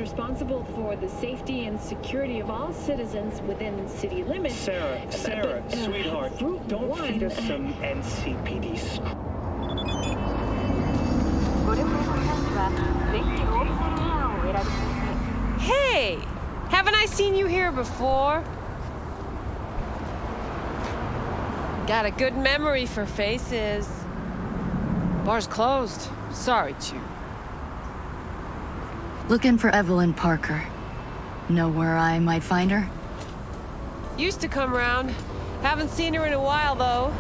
responsible for the safety and security of all citizens within city limits. Sarah, sweetheart, don't feed us some NCPD. Hey! Haven't I seen you here before? Got a good memory for faces. Bar's closed. Sorry, Chew. Looking for Evelyn Parker. Know where I might find her? Used to come around. Haven't seen her in a while, though.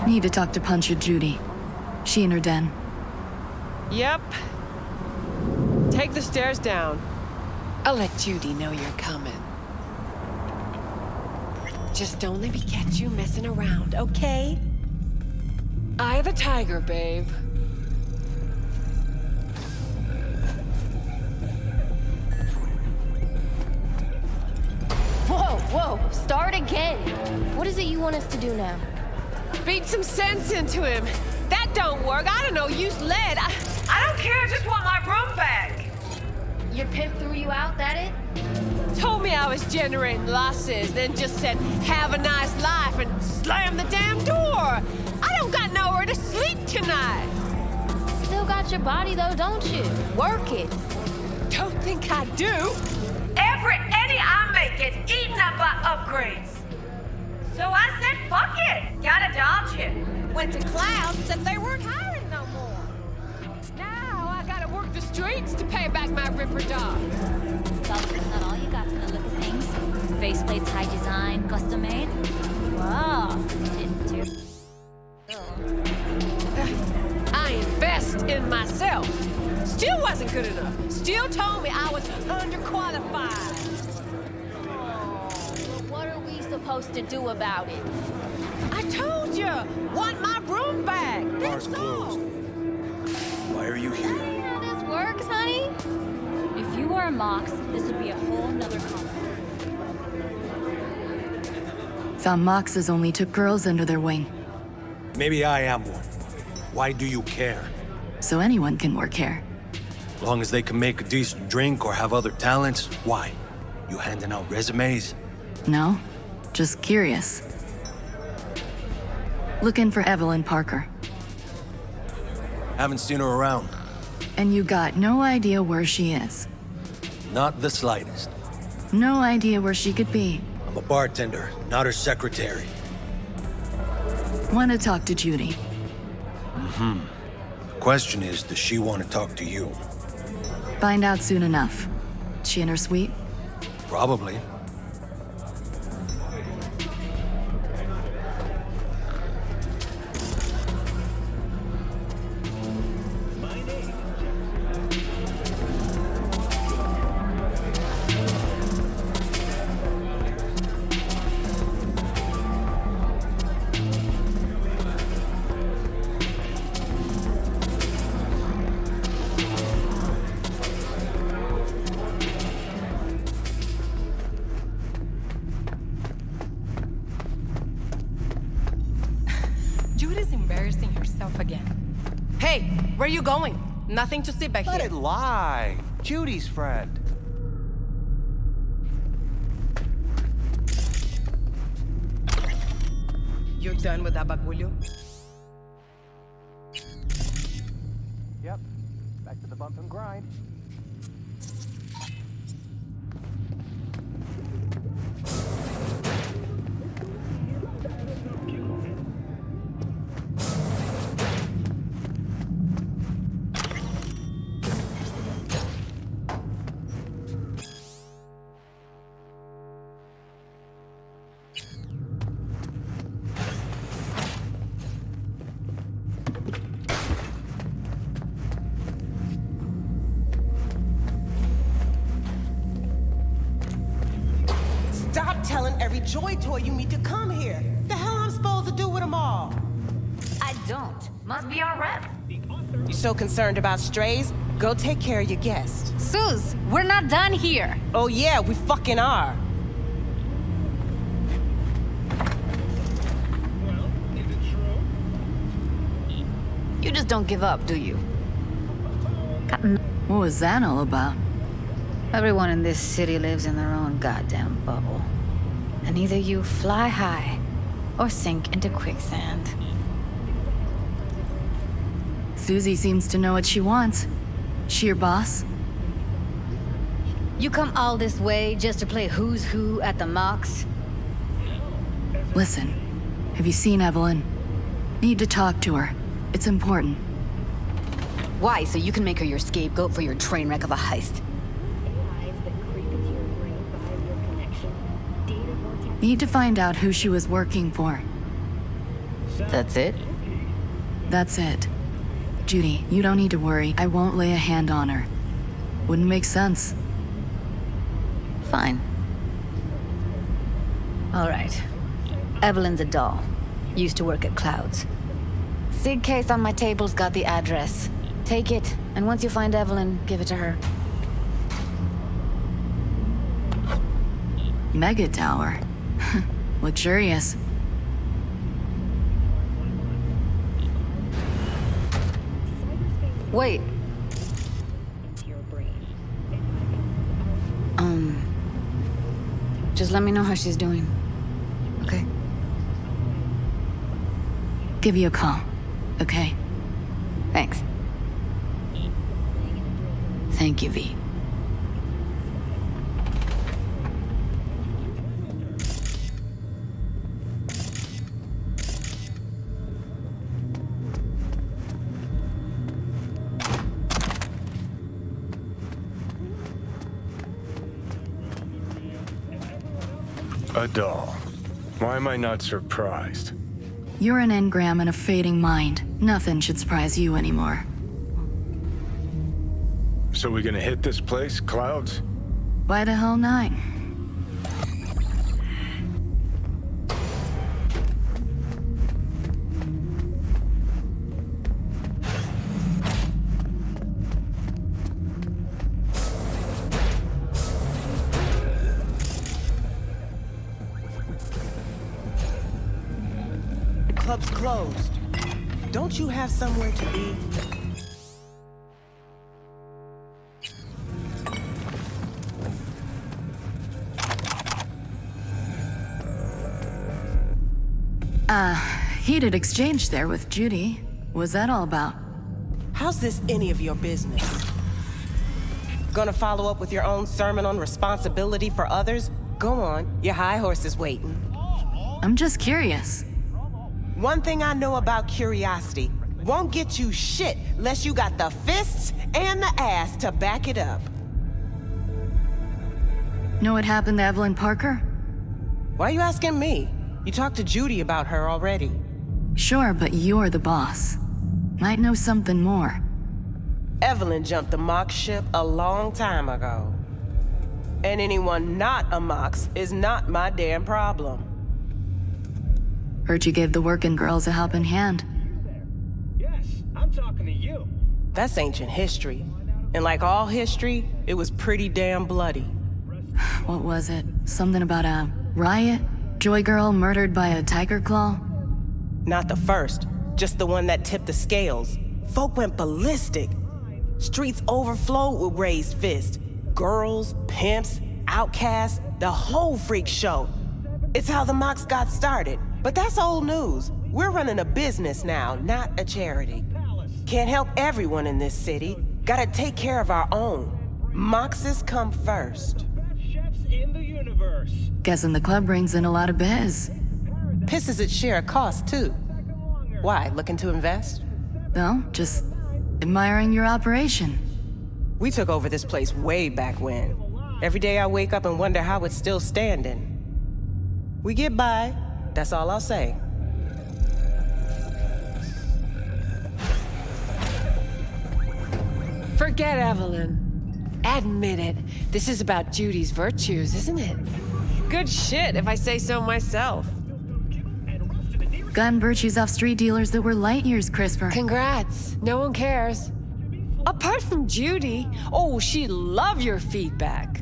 Need to talk to Puncher Judy. She in her den. Yep. Take the stairs down. I'll let Judy know you're coming. Just don't let me catch you messing around, okay? Eye of the tiger, babe. Whoa, start again. What is it you want us to do now? Beat some sense into him. That don't work. I don't know, use lead. I don't care, I just want my broom back. Your pimp threw you out, that it? Told me I was generating losses, then just said, have a nice life, and slammed the damn door. I don't got nowhere to sleep tonight. Still got your body though, don't you? Work it. Don't think I do. Every penny I make is eaten up by upgrades. So I said, fuck it. Gotta dodge it. Went to Cloud, said they weren't hiring no more. Now I gotta work the streets to pay back my Ripper dog. That's not all you got from the look of things. Faceplates, high design, custom made. Wow, it's too. I invest in myself. Still wasn't good enough. Still told me I was underqualified. Well, what are we supposed to do about it? I told you, want my room back. Bar's closed. Why are you here? That's how this works, honey. If you were a Mox, this would be a whole nother conversation. Found Moxes only took girls under their wing. Maybe I am one. Why do you care? So anyone can work here. As long as they can make a decent drink or have other talents, why? You handing out resumes? No? Just curious. Looking for Evelyn Parker. Haven't seen her around. And you got no idea where she is. Not the slightest. No idea where she could be. I'm a bartender, not her secretary. Want to talk to Judy. The question is, does she want to talk to you? Find out soon enough. She in her suite? Probably. Judy's embarrassing herself again. Hey, where you going? Nothing to see back Let here. it lie. Judy's friend. You're done with that bagulho? Yep. Back to the bump and grind. Stop telling every joy toy you meet to come here. The hell I'm supposed to do with them all? I don't. Must be our rep. You so concerned about strays? Go take care of your guest. Suze, we're not done here. Oh yeah, we fucking are. You just don't give up, do you? What was that all about? Everyone in this city lives in their own goddamn bubble. And either you fly high or sink into quicksand. Susie seems to know what she wants. She your boss? You come all this way just to play who's who at the mocks? Listen, have you seen Evelyn? Need to talk to her. It's important. Why? So you can make her your scapegoat for your train wreck of a heist? Need to find out who she was working for. That's it? That's it. Judy, you don't need to worry. I won't lay a hand on her. Wouldn't make sense. Fine. All right. Evelyn's a doll. Used to work at Clouds. Sig case on my table's got the address. Take it, and once you find Evelyn, give it to her. Mega tower. Luxurious. Wait. Just let me know how she's doing. Okay? Give you a call. Okay? Thanks. Thank you, V. A doll. Why am I not surprised? You're an engram and a fading mind. Nothing should surprise you anymore. So we gonna hit this place, Clouds? Why the hell not? Club's closed. Don't you have somewhere to be? Heated exchange there with Judy. What's that all about? How's this any of your business? Gonna follow up with your own sermon on responsibility for others? Go on, your high horse is waiting. I'm just curious. One thing I know about curiosity, won't get you shit unless you got the fists and the ass to back it up. Know what happened to Evelyn Parker? Why are you asking me? You talked to Judy about her already. Sure, but you're the boss. Might know something more. Evelyn jumped the Mox ship a long time ago. And anyone not a Mox is not my damn problem. Heard you gave the working girls a helping hand. Yes, I'm talking to you. That's ancient history. And like all history, it was pretty damn bloody. What was it? Something about a riot? Joy girl murdered by a tiger claw? Not the first, just the one that tipped the scales. Folk went ballistic. Streets overflowed with raised fists. Girls, pimps, outcasts, the whole freak show. It's how the Mox got started. But that's old news. We're running a business now, not a charity. Can't help everyone in this city. Gotta take care of our own. Moxes come first. Chefs in the universe. Guessing the club brings in a lot of biz. Pisses its share of cost, too. Why, looking to invest? No, just admiring your operation. We took over this place way back when. Every day I wake up and wonder how it's still standing. We get by, that's all I'll say. Forget Evelyn. Admit it. This is about Judy's virtues, isn't it? Good shit, if I say so myself. Gotten virtues off street dealers that were light years crisper. Congrats. No one cares. Apart from Judy, oh, she'd love your feedback.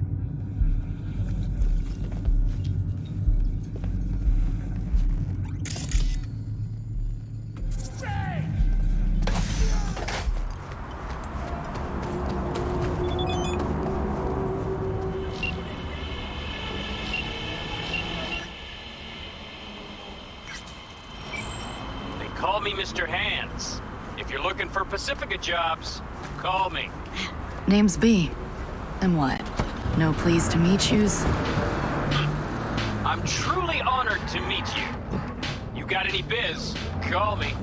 me Mr. Hands. If you're looking for Pacifica jobs, call me. Name's B. And what? No pleased to meet yous? I'm truly honored to meet you. You got any biz, call me.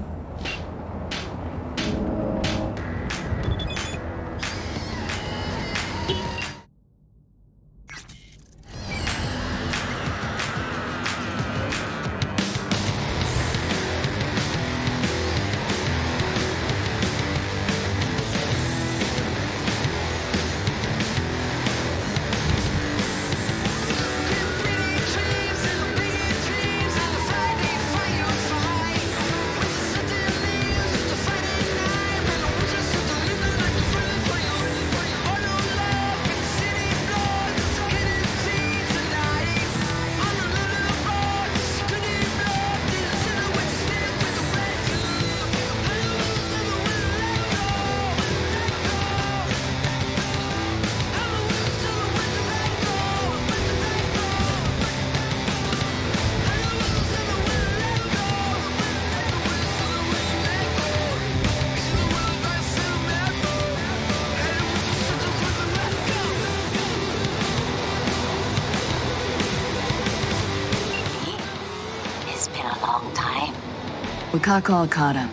Wakako Okada,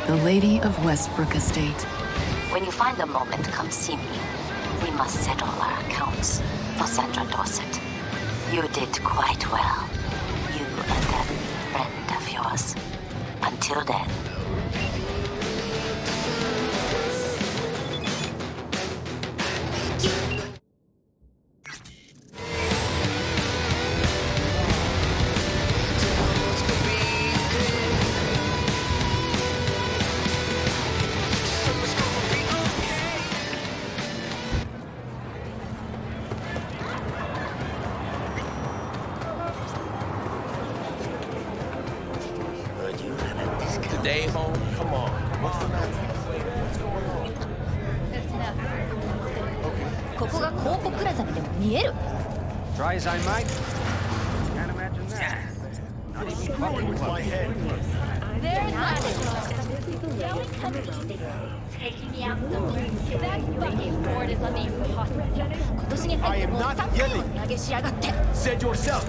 the Lady of Westbrook Estate. When you find a moment, come see me. We must settle our accounts for Sandra Dorset. You did quite well. You and that friend of yours. Until then. Day home? Come on. What's the matter? What's going on? ここがコーポプラザにでも見える Try as I might. Can't imagine that. Not even fucking with my head. There's taking me out somewhere. That fucking board is on the impossible. 今年に入ってもう3回も投げしやがって Said yourself.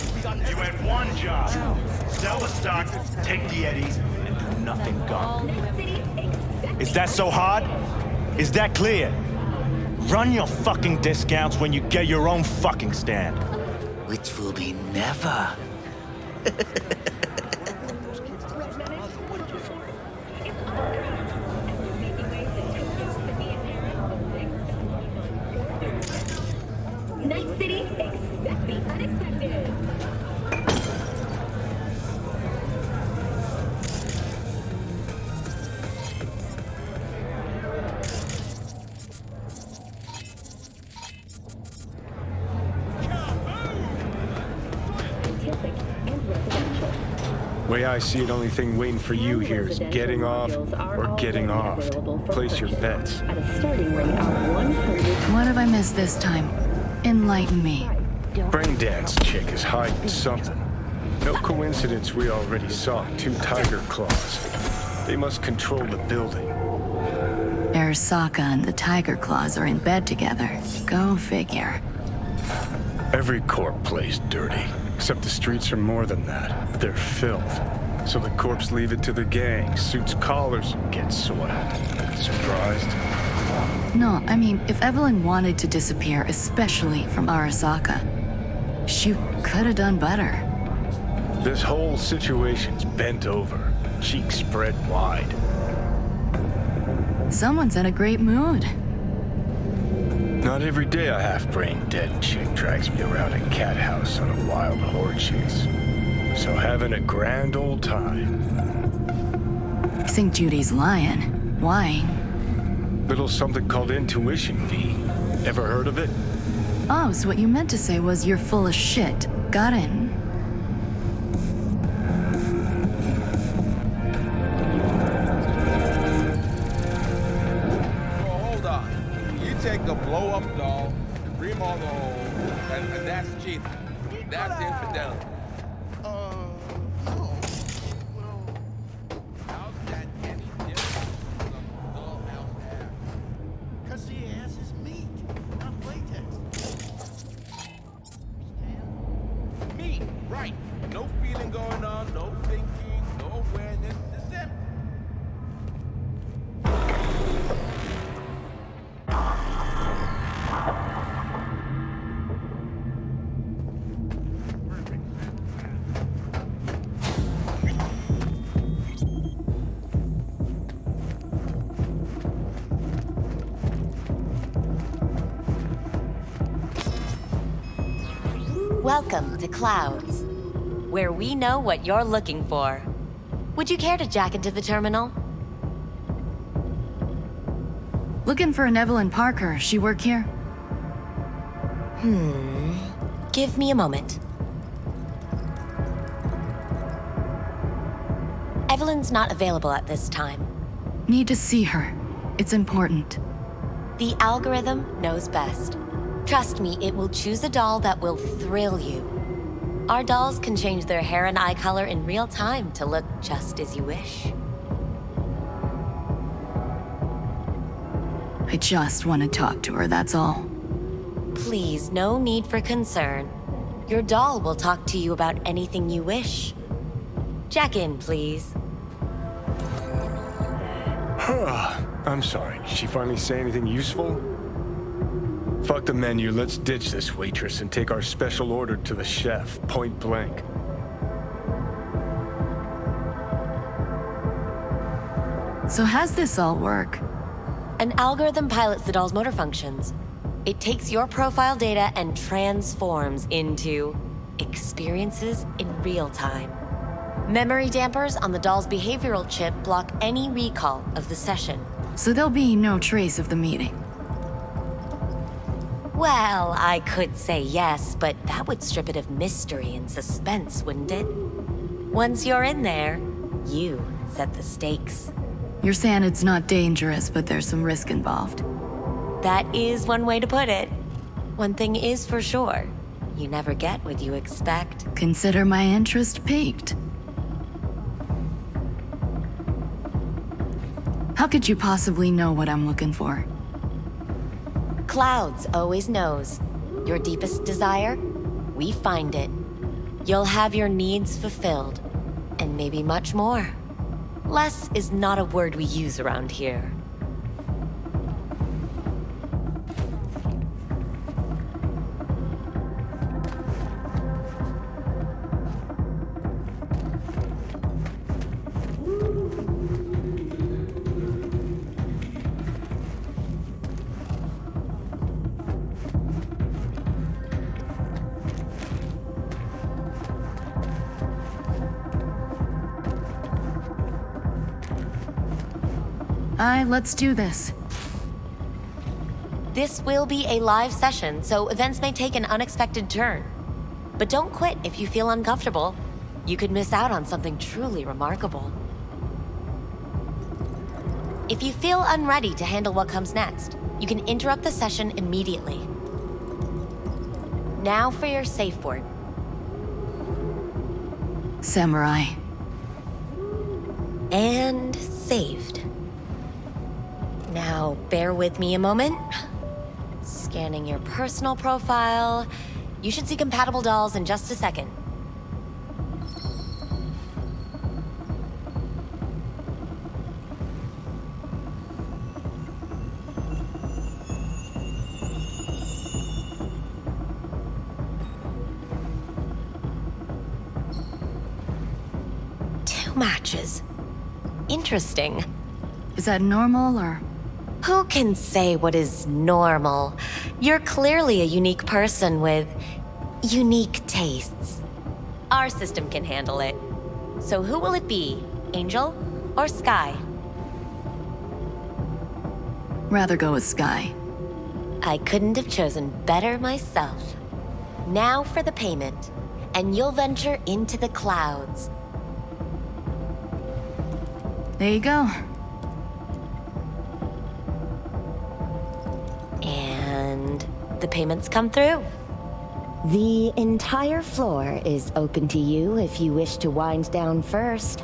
You had one job. Sell the stock, take the eddies, and do nothing gone. Is that so hard? Is that clear? Run your fucking discounts when you get your own fucking stand. Which will be never. Night City, expect the unexpected. Way I see it, only thing waiting for you here is getting off or getting off. Place your bets. What have I missed this time? Enlighten me. Braindance chick is hiding something. No coincidence we already saw 2 tiger claws. They must control the building. Arasaka and the Tiger Claws are in bed together. Go figure. Every corp plays dirty. Except the streets are more than that. They're filth. So the corps leave it to the gang. Suits collars get soiled. Surprised? No, I mean, if Evelyn wanted to disappear, especially from Arasaka, she could have done better. This whole situation's bent over. Cheeks spread wide. Someone's in a great mood. Not every day a half-brained dead chick drags me around a cat house on a wild horde chase. So having a grand old time. Think Judy's lying. Why? Little something called intuition, V. Ever heard of it? Oh, so what you meant to say was you're full of shit. Got it. Take a blow-up doll, remodel the hole, and that's cheating. That's infidelity. right. No feeling going on, no thinking, no awareness. Just empty. Welcome to Clouds, where we know what you're looking for. Would you care to jack into the terminal? Looking for an Evelyn Parker. She work here? Give me a moment. Evelyn's not available at this time. Need to see her. It's important. The algorithm knows best. Trust me, it will choose a doll that will thrill you. Our dolls can change their hair and eye color in real time to look just as you wish. I just want to talk to her, that's all. Please, no need for concern. Your doll will talk to you about anything you wish. Jack in, please. I'm sorry. Did she finally say anything useful? Fuck the menu, let's ditch this waitress and take our special order to the chef, point blank. So how's this all work? An algorithm pilots the doll's motor functions. It takes your profile data and transforms into experiences in real time. Memory dampers on the doll's behavioral chip block any recall of the session. So there'll be no trace of the meeting. Well, I could say yes, but that would strip it of mystery and suspense, wouldn't it? Once you're in there, you set the stakes. You're saying it's not dangerous, but there's some risk involved. That is one way to put it. One thing is for sure, you never get what you expect. Consider my interest piqued. How could you possibly know what I'm looking for? Clouds always knows. Your deepest desire, we find it. You'll have your needs fulfilled, and maybe much more. Less is not a word we use around here. Let's do this. This will be a live session, so events may take an unexpected turn. But don't quit if you feel uncomfortable. You could miss out on something truly remarkable. If you feel unready to handle what comes next, you can interrupt the session immediately. Now for your safe word. Samurai. And saved. Now, bear with me a moment. Scanning your personal profile. You should see compatible dolls in just a second. Two matches. Interesting. Is that normal, or...? Who can say what is normal? You're clearly a unique person with unique tastes. Our system can handle it. So who will it be? Angel or Sky? Rather go with Sky. I couldn't have chosen better myself. Now for the payment, and you'll venture into the clouds. There you go. And the payments come through. The entire floor is open to you if you wish to wind down first.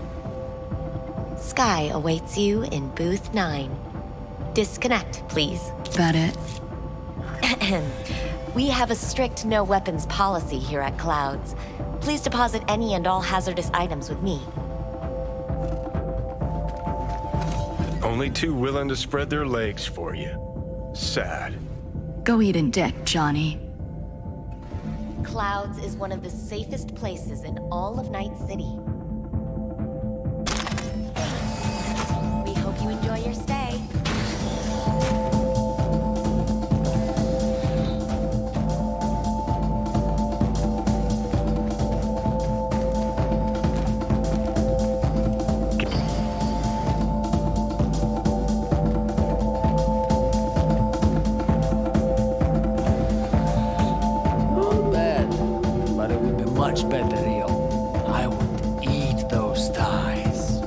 Sky awaits you in booth 9. Disconnect, please. That it? We have a strict no weapons policy here at Clouds. Please deposit any and all hazardous items with me. Only two willing to spread their legs for you. Sad. Go eat in dick, Johnny. Clouds is one of the safest places in all of Night City. We hope you enjoy your stay. Much better, Rio. I would eat those thighs.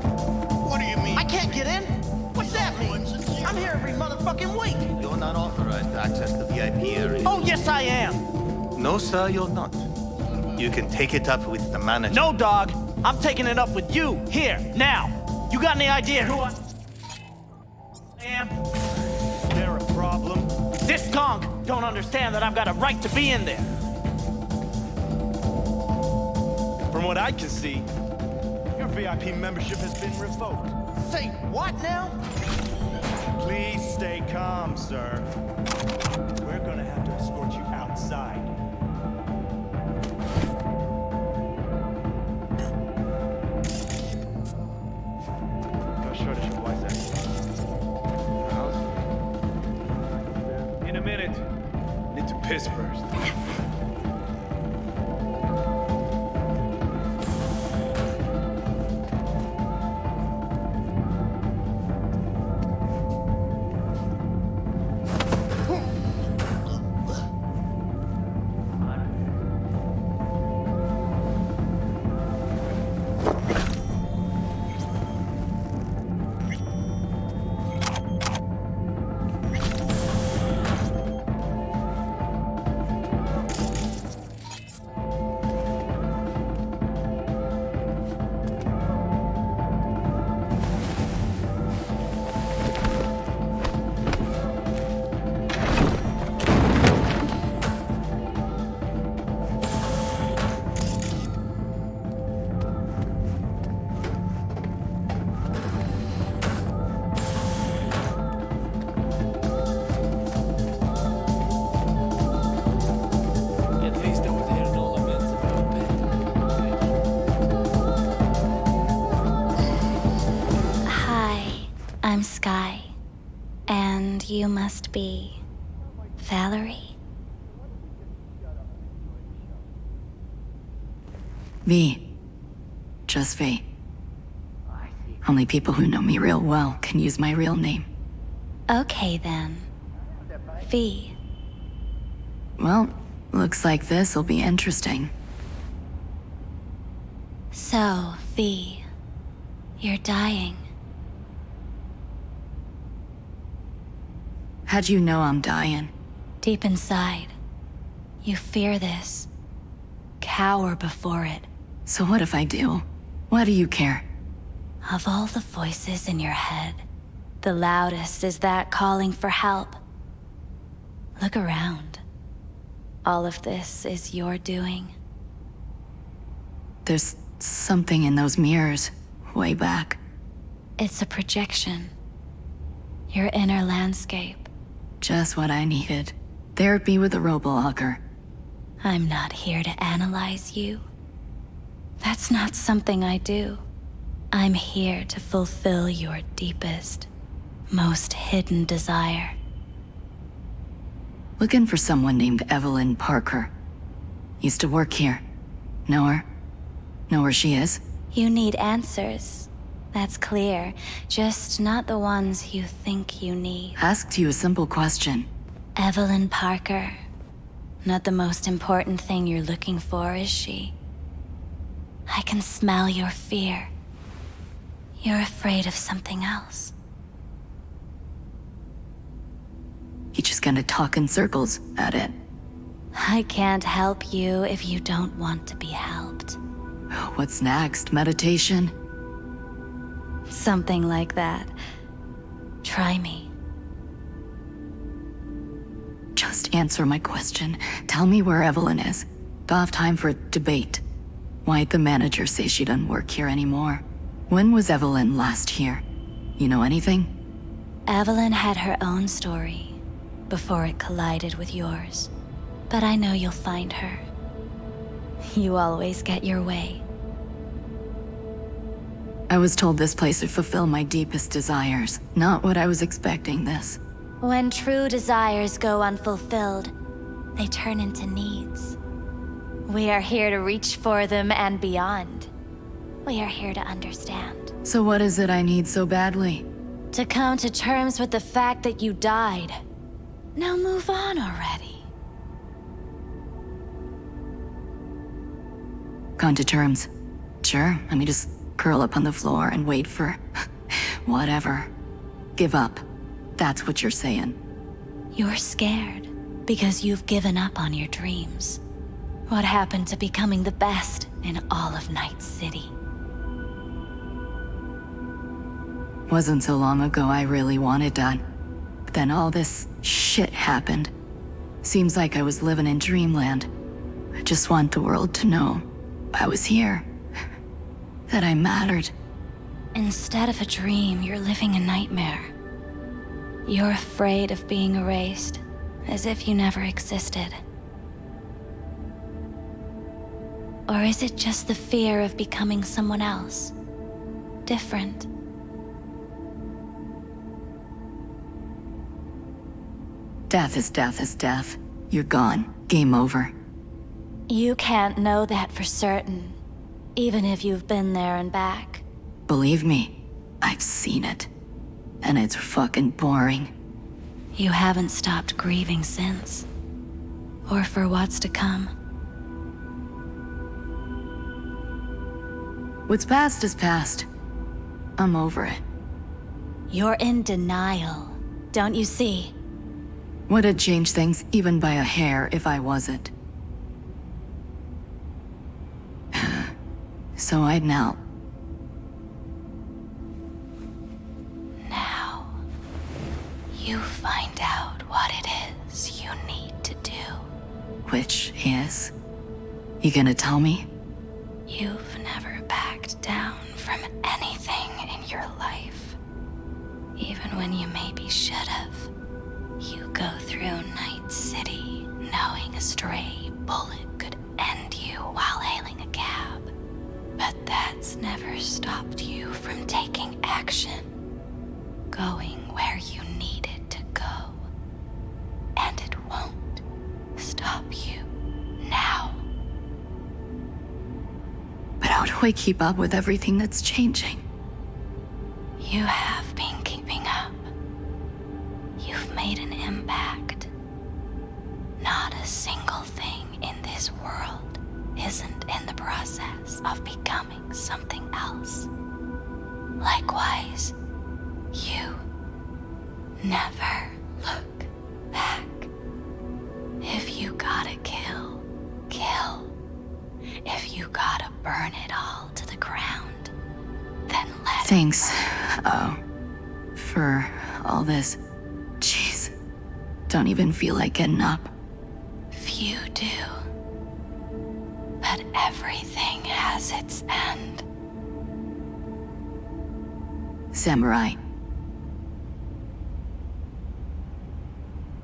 What do you mean? I can't get in? What's that mean? I'm here every motherfucking week. You're not authorized to access the VIP area. Oh, yes, I am. No, sir, you're not. You can take it up with the manager. No, dog. I'm taking it up with you, here, now. You got any idea who I am? Is there a problem? This conch don't understand that I've got a right to be in there. From what I can see, your VIP membership has been revoked. Say what now? Please stay calm, sir. We're gonna have to escort you outside. No shortage of wise In a minute. Need to piss first. I'm Sky, and you must be Valerie? V. Just V. Only people who know me real well can use my real name. Okay then. V. Well, looks like this'll be interesting. So, V, you're dying. How'd you know I'm dying? Deep inside, you fear this. Cower before it. So what if I do? Why do you care? Of all the voices in your head, the loudest is that calling for help. Look around. All of this is your doing. There's something in those mirrors, way back. It's a projection. Your inner landscape. Just what I needed. Therapy with a robolocker. I'm not here to analyze you. That's not something I do. I'm here to fulfill your deepest, most hidden desire. Looking for someone named Evelyn Parker. Used to work here. Know her? Know where she is? You need answers. That's clear. Just not the ones you think you need. Asked you a simple question. Evelyn Parker. Not the most important thing you're looking for, is she? I can smell your fear. You're afraid of something else. You just gonna talk in circles at it. I can't help you if you don't want to be helped. What's next? Meditation? Something like that. Try me. Just answer my question. Tell me where Evelyn is. Don't have time for debate. Why'd the manager say she doesn't work here anymore? When was Evelyn last here? You know anything? Evelyn had her own story before it collided with yours. But I know you'll find her. You always get your way. I was told this place would fulfill my deepest desires. Not what I was expecting this. When true desires go unfulfilled, they turn into needs. We are here to reach for them and beyond. We are here to understand. So what is it I need so badly? To come to terms with the fact that you died. Now move on already. Come to terms. Sure, let me just curl up on the floor and wait for... whatever. Give up. That's what you're saying. You're scared because you've given up on your dreams. What happened to becoming the best in all of Night City? Wasn't so long ago I really wanted that. But then all this shit happened. Seems like I was living in dreamland. I just want the world to know I was here. That I mattered. Instead of a dream, you're living a nightmare. You're afraid of being erased, as if you never existed. Or is it just the fear of becoming someone else? Different? Death is death is death. You're gone. Game over. You can't know that for certain, even if you've been there and back. Believe me, I've seen it. And it's fucking boring. You haven't stopped grieving since. Or for what's to come. What's past is past. I'm over it. You're in denial, don't you see? Would it change things even by a hair if I wasn't? So I'd now... You find out what it is you need to do. Which is? You gonna tell me? You've never backed down from anything in your life. Even when you maybe should have. You go through Night City knowing a stray bullet could end you while hailing a cab. But that's never stopped you from taking action. Going where you needed to go. And it won't stop you now. But how do I keep up with everything that's changing? You have been keeping up. You've made an impact. Not a single thing in this world isn't in the process of becoming something else. Likewise, you never look back. If you gotta kill, kill. If you gotta burn it all to the ground, then let Thanks, for all this. Jeez, don't even feel like getting up. Few do. But everything has its end. Samurai.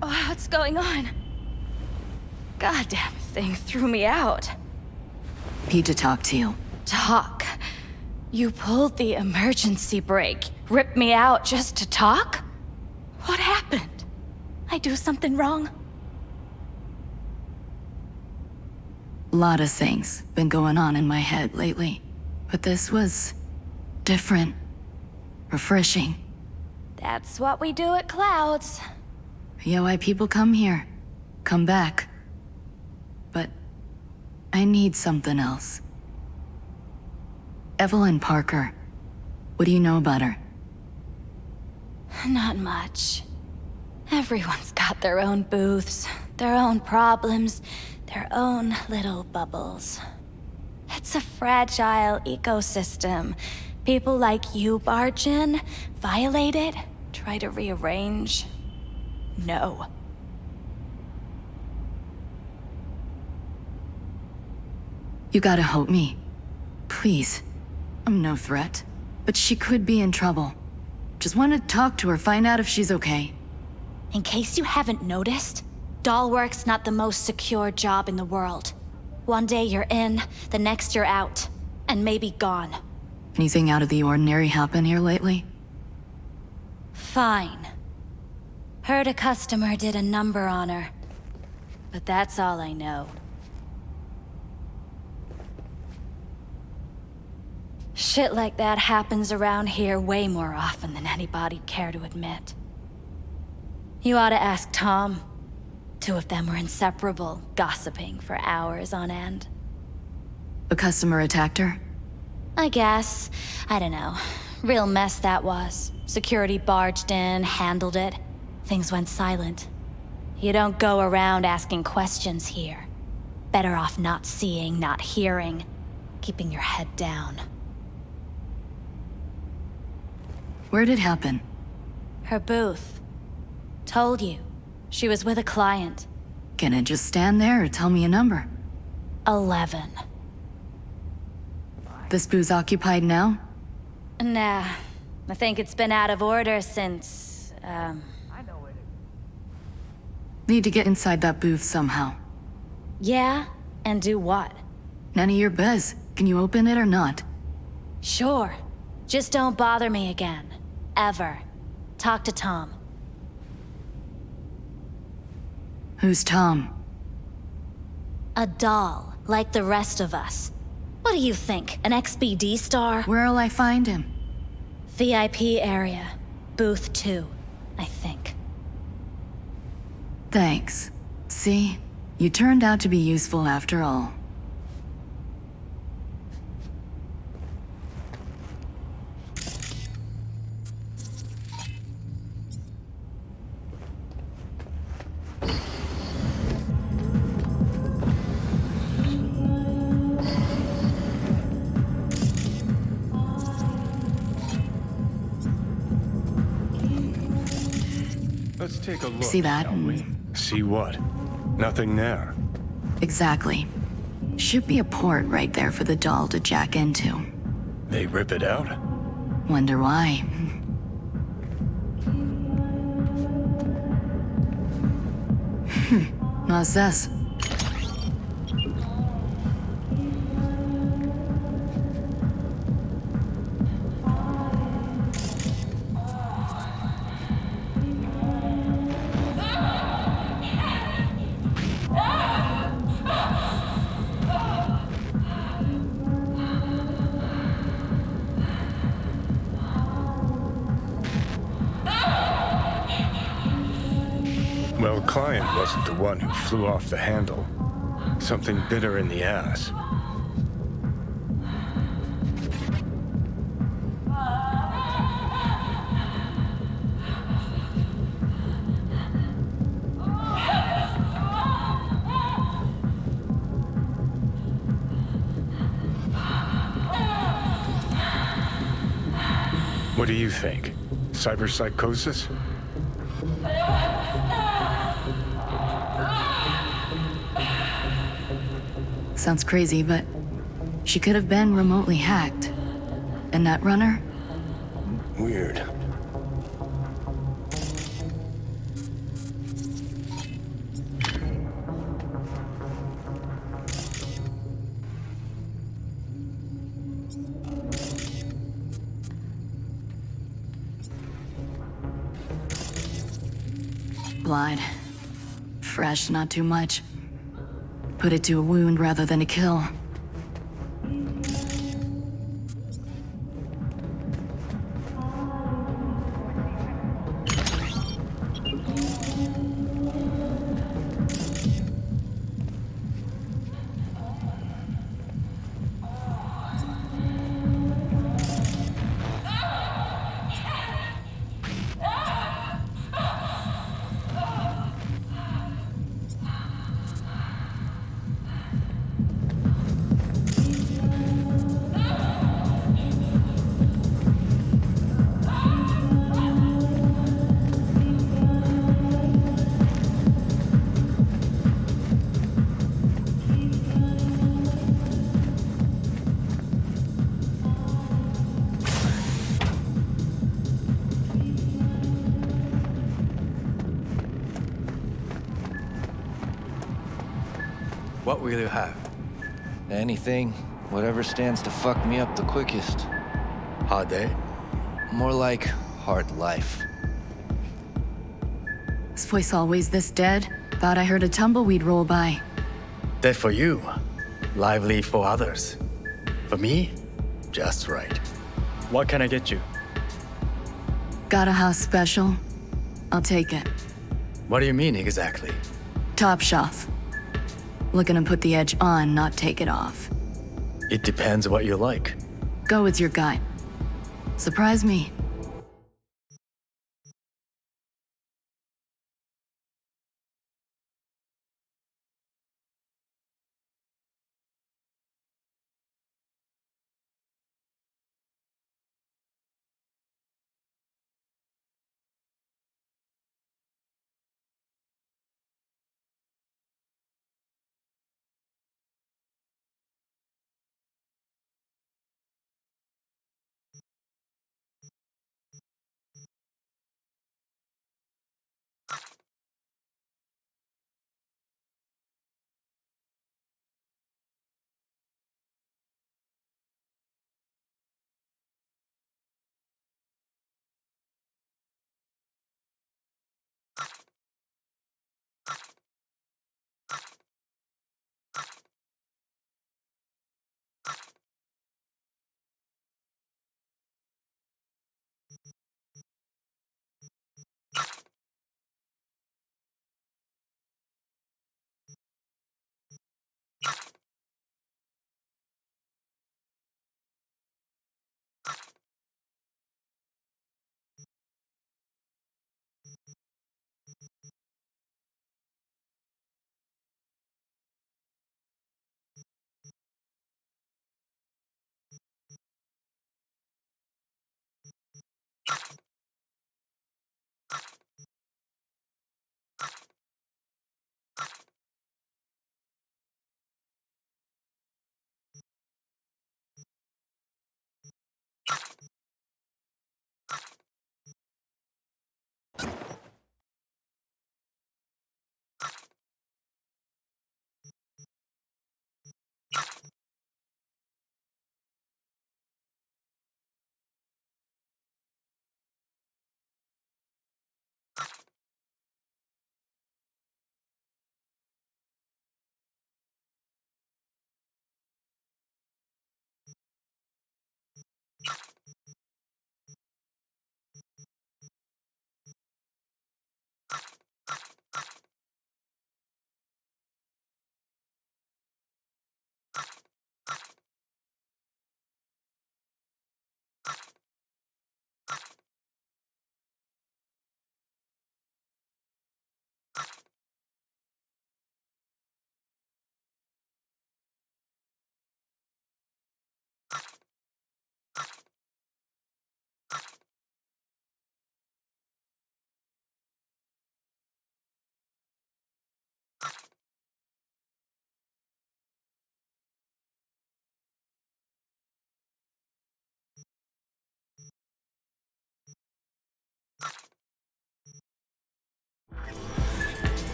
What's going on? Goddamn thing threw me out. Need to talk to you. Talk? You pulled the emergency brake, ripped me out just to talk? What happened? I do something wrong? Lot of things been going on in my head lately, but this was different, refreshing. That's what we do at Clouds. Yeah, why people come here, come back. But I need something else. Evelyn Parker, what do you know about her? Not much. Everyone's got their own booths, their own problems, their own little bubbles. It's a fragile ecosystem. People like you barge in, violate it, try to rearrange. No. You gotta help me. Please. I'm no threat. But she could be in trouble. Just want to talk to her, find out if she's okay. In case you haven't noticed, doll work's not the most secure job in the world. One day you're in, the next you're out. And maybe gone. Anything out of the ordinary happen here lately? Fine. Heard a customer did a number on her. But that's all I know. Shit like that happens around here way more often than anybody'd care to admit. You ought to ask Tom. Two of them were inseparable, gossiping for hours on end. A customer attacked her? I guess. I don't know. Real mess that was. Security barged in, handled it. Things went silent. You don't go around asking questions here. Better off not seeing, not hearing. Keeping your head down. Where'd it happen? Her booth. Told you. She was with a client. Can it just stand there or tell me a number? 11. This booth's occupied now? Nah. I think it's been out of order since, Need to get inside that booth somehow. Yeah? And do what? None of your biz. Can you open it or not? Sure. Just don't bother me again. Ever. Talk to Tom. Who's Tom? A doll, like the rest of us. What do you think, an XBD star? Where'll I find him? VIP area. Booth 2, I think. Thanks. See? You turned out to be useful after all. Let's take a look. See that? See what? Nothing there. Exactly. Should be a port right there for the doll to jack into. They rip it out? Wonder why. What's this? Well, client wasn't the one who flew off the handle. Something bit her in the ass. What do you think? Cyberpsychosis? Sounds crazy, but she could have been remotely hacked. And that runner? Weird. Blood. Fresh, not too much. Put it to a wound rather than a kill. What will you have? Anything, whatever stands to fuck me up the quickest. Hard day? More like hard life. Is voice always this dead? Thought I heard a tumbleweed roll by. Dead for you, lively for others. For me, just right. What can I get you? Got a house special? I'll take it. What do you mean exactly? Top shelf. Looking to put the edge on, not take it off. It depends what you like. Go with your gut. Surprise me.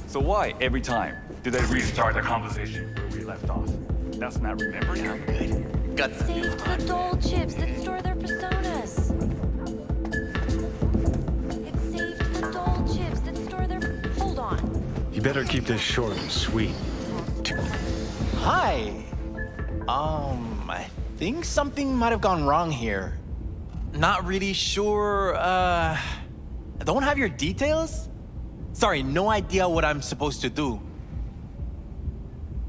So why, every time, do they restart the conversation where we left off? That's not remembering. Yeah, good. Got some new Saved the doll chips that store their personas. It saved the doll chips that store their... Hold on. You better keep this short and sweet. Hi. I think something might have gone wrong here. Not really sure, I don't have your details? Sorry, no idea what I'm supposed to do.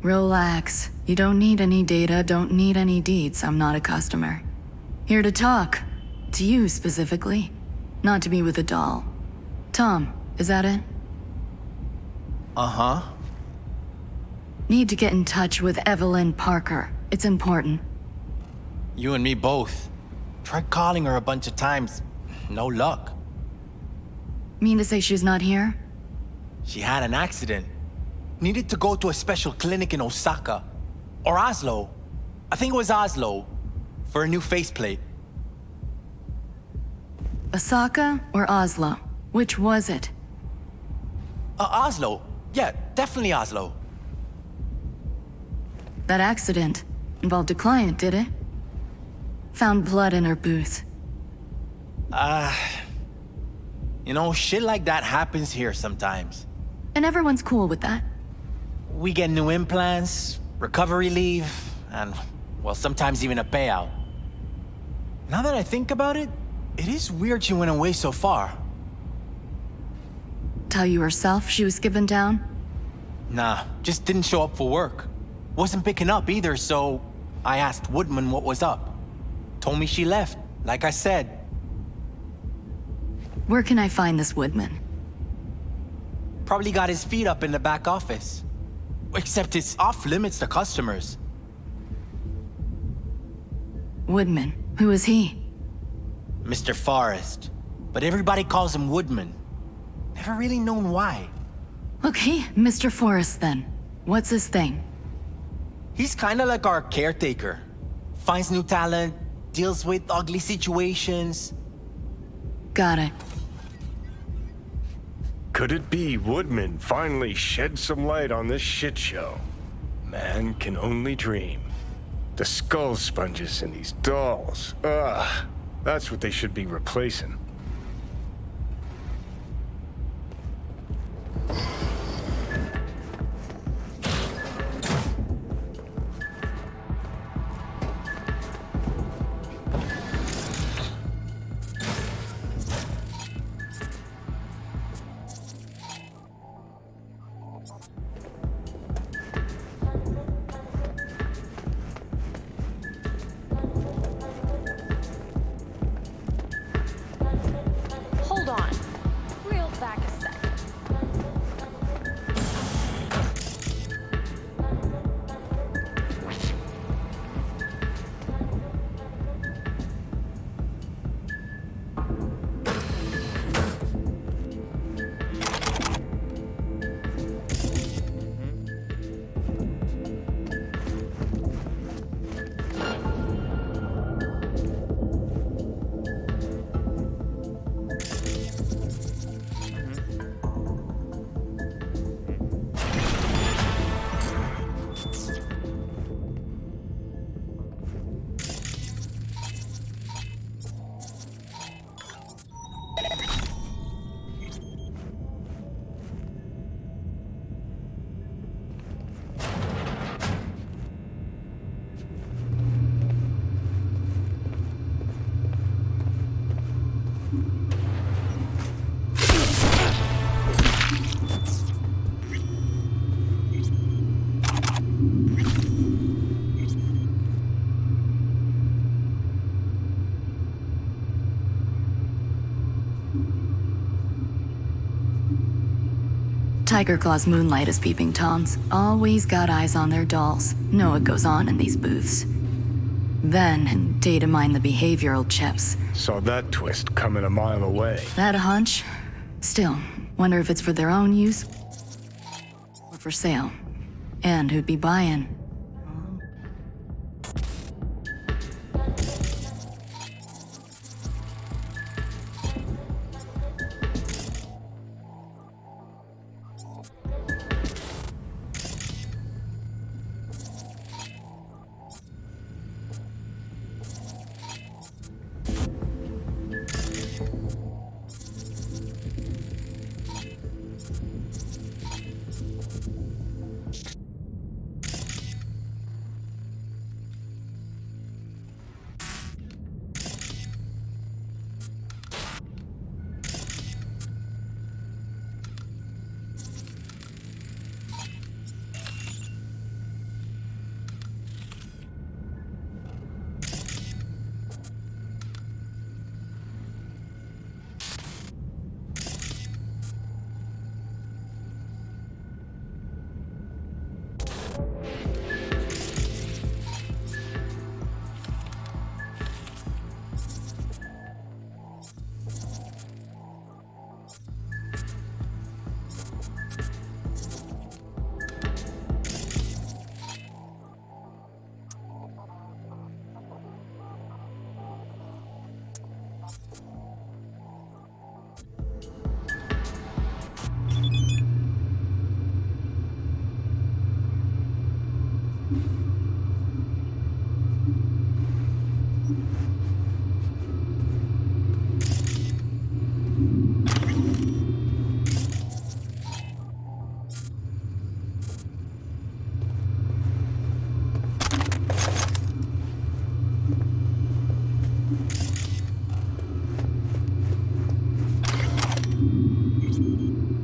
Relax. You don't need any data, don't need any deeds. I'm not a customer. Here to talk. To you, specifically. Not to be with a doll. Tom, is that it? Uh-huh. Need to get in touch with Evelyn Parker. It's important. You and me both. Tried calling her a bunch of times. No luck. Mean to say she's not here? She had an accident. Needed to go to a special clinic in Osaka. Or Oslo. I think it was Oslo. For a new faceplate. Osaka or Oslo? Which was it? Oslo. Yeah, definitely Oslo. That accident involved a client, did it? Found blood in her booth. You know, shit like that happens here sometimes. And everyone's cool with that. We get new implants, recovery leave, and, well, sometimes even a payout. Now that I think about it, it is weird she went away so far. Tell you herself she was given down? Nah, just didn't show up for work. Wasn't picking up either, so I asked Woodman what was up. Told me she left, like I said. Where can I find this Woodman? Probably got his feet up in the back office. Except it's off limits to customers. Woodman? Who is he? Mr. Forrest. But everybody calls him Woodman. Never really known why. Okay, Mr. Forrest then. What's his thing? He's kinda like our caretaker. Finds new talent, deals with ugly situations. Got it. Could it be Woodman finally shed some light on this shit show? Man can only dream. The skull sponges in these dolls. Ugh. That's what they should be replacing. Hold on. Reel back a sec. Tiger Claw's moonlight is peeping Toms. Always got eyes on their dolls. Know what goes on in these booths. Then, data mine the behavioral chips. Saw that twist coming a mile away. That a hunch? Still, wonder if it's for their own use or for sale. And who'd be buying.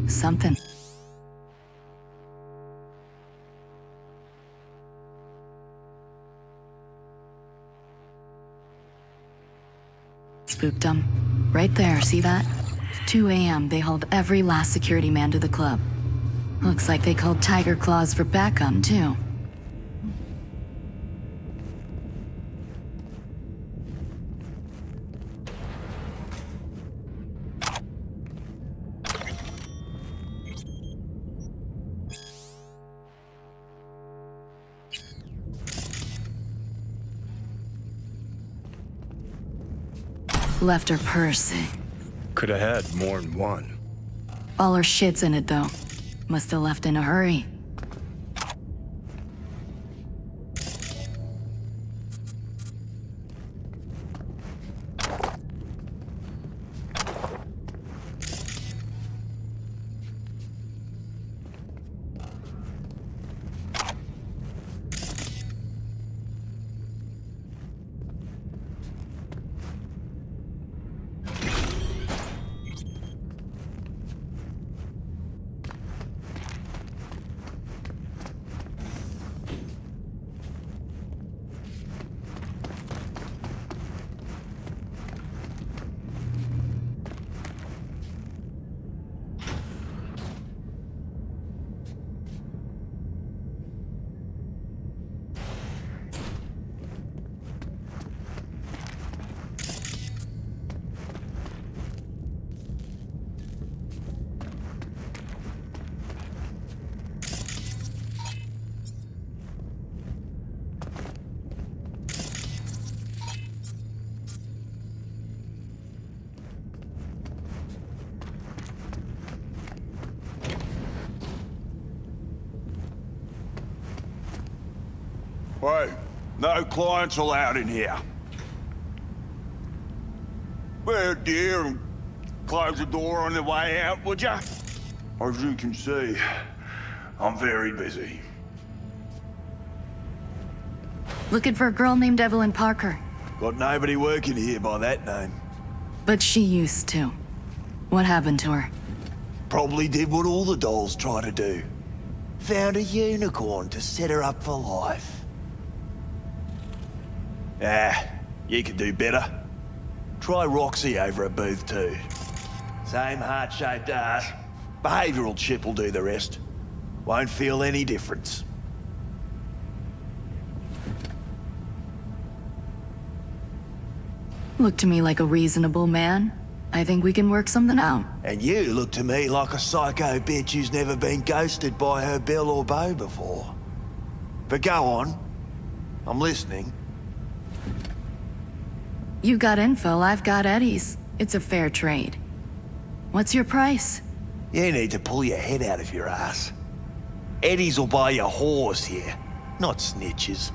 Something. Spooked them. Right there, see that? 2 a.m. they hauled every last security man to the club. Looks like they called Tiger Claws for backup, too. Left her purse. Could have had more than one. All her shit's in it, though. Must have left in a hurry. Hey, no clients allowed in here. Well, dear, and close the door on the way out, would ya? As you can see, I'm very busy. Looking for a girl named Evelyn Parker. Got nobody working here by that name. But she used to. What happened to her? Probably did what all the dolls try to do. Found a unicorn to set her up for life. Ah, you could do better. Try Roxy over at Booth 2. Same heart-shaped ass. Behavioural chip will do the rest. Won't feel any difference. Look to me like a reasonable man. I think we can work something out. And you look to me like a psycho bitch who's never been ghosted by her Bill or Beau before. But go on. I'm listening. You got info, I've got Eddie's. It's a fair trade. What's your price? You need to pull your head out of your ass. Eddie's will buy your whores here, not snitches.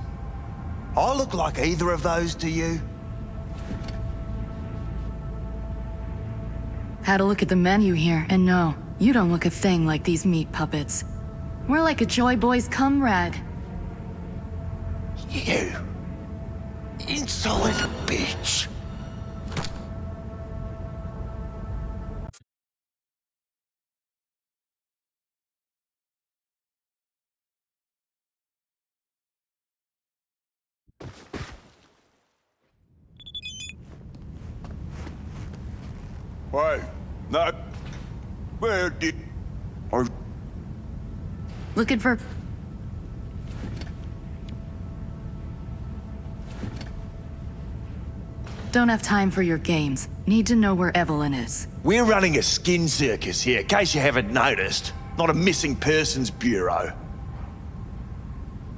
I look like either of those to you? Had a look at the menu here, and no, you don't look a thing like these meat puppets. We're like a Joy Boys cum rag. You insolent bitch. Hey, no. Where did... Or... Looking for... Don't have time for your games. Need to know where Evelyn is. We're running a skin circus here, in case you haven't noticed. Not a missing persons bureau.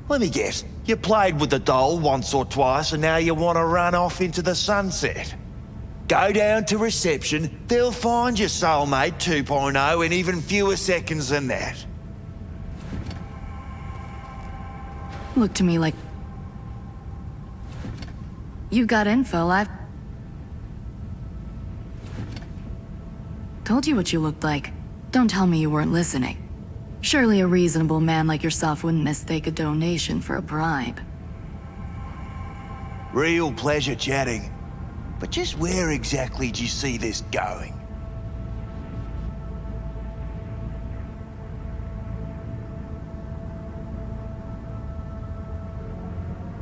Let me guess. You played with the doll once or twice, and now you want to run off into the sunset. Go down to reception, they'll find your soulmate 2.0 in even fewer seconds than that. Look to me like... You got info, I've... Told you what you looked like. Don't tell me you weren't listening. Surely a reasonable man like yourself wouldn't mistake a donation for a bribe. Real pleasure chatting. But just where exactly do you see this going?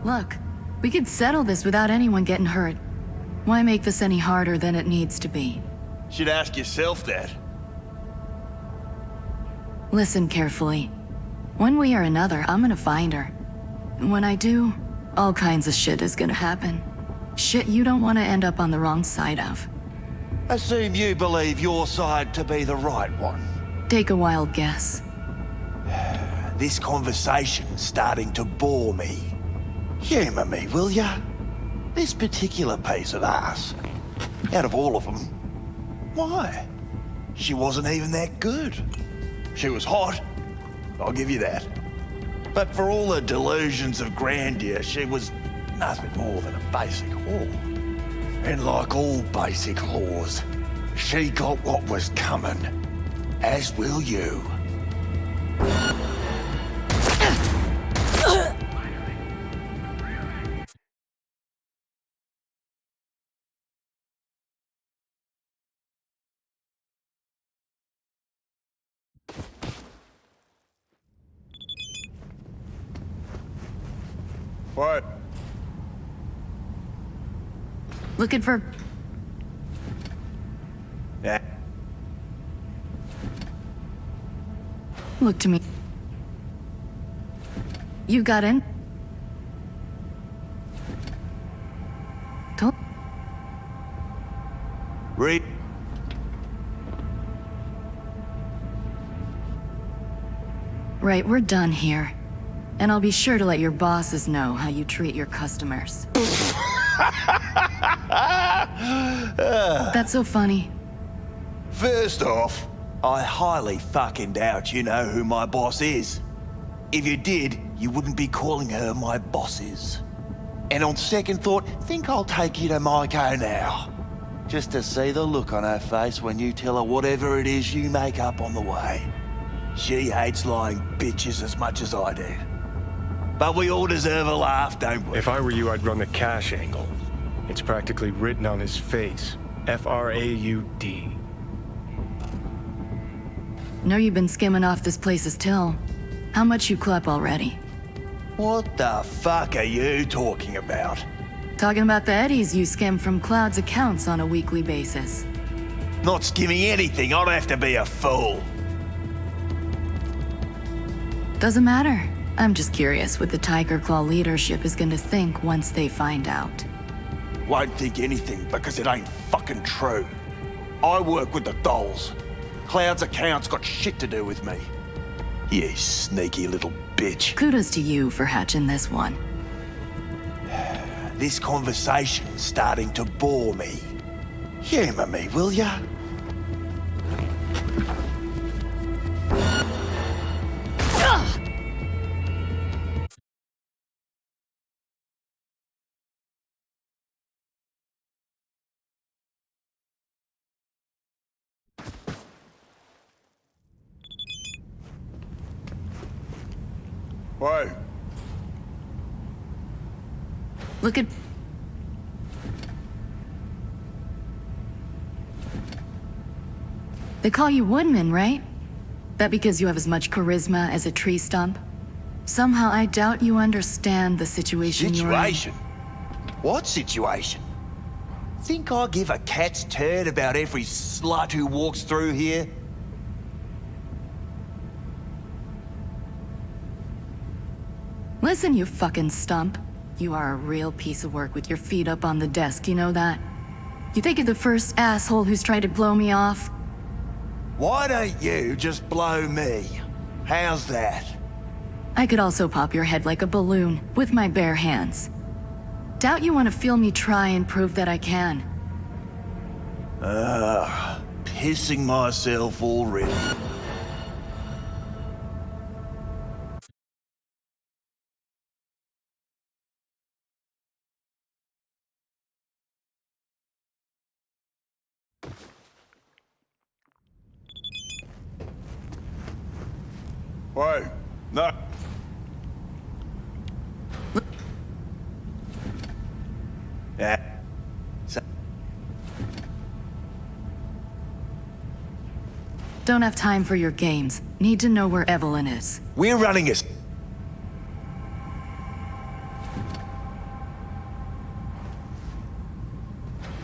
Look, we could settle this without anyone getting hurt. Why make this any harder than it needs to be? Should ask yourself that. Listen carefully. One way or another, I'm gonna find her. And when I do, all kinds of shit is gonna happen. Shit you don't want to end up on the wrong side of. Assume you believe your side to be the right one. Take a wild guess. This conversation's starting to bore me. Humour me, will ya? This particular piece of ass, out of all of them, why? She wasn't even that good. She was hot, I'll give you that. But for all the delusions of grandeur, she was nothing more than a basic whore. And like all basic whores, she got what was coming, as will you. What? Looking for... Yeah. Look to me. You got in? Told... Read. Right, we're done here. And I'll be sure to let your bosses know how you treat your customers. That's so funny. First off, I highly fucking doubt you know who my boss is. If you did, you wouldn't be calling her my bosses. And on second thought, think I'll take you to Maiko now. Just to see the look on her face when you tell her whatever it is you make up on the way. She hates lying bitches as much as I do. But we all deserve a laugh, don't we? If I were you, I'd run the cash angle. It's practically written on his face. F-R-A-U-D. Know you've been skimming off this place's till. How much you clep already? What the fuck are you talking about? Talking about the eddies you skim from Cloud's accounts on a weekly basis. Not skimming anything, I'd have to be a fool. Doesn't matter. I'm just curious what the Tiger Claw leadership is gonna think once they find out. Won't think anything because it ain't fucking true. I work with the dolls. Cloud's account's got shit to do with me. You sneaky little bitch. Kudos to you for hatching this one. This conversation's starting to bore me. Humour me, will ya? What? Look at... They call you Woodman, right? That because you have as much charisma as a tree stump? Somehow I doubt you understand the situation you're in. Situation? What situation? Think I give a cat's turd about every slut who walks through here? Listen, you fucking stump. You are a real piece of work with your feet up on the desk, you know that? You think you're the first asshole who's tried to blow me off? Why don't you just blow me? How's that? I could also pop your head like a balloon, with my bare hands. Doubt you want to feel me try and prove that I can. Pissing myself already. Wait, no. Yeah. Don't have time for your games. Need to know where Evelyn is. We're running a...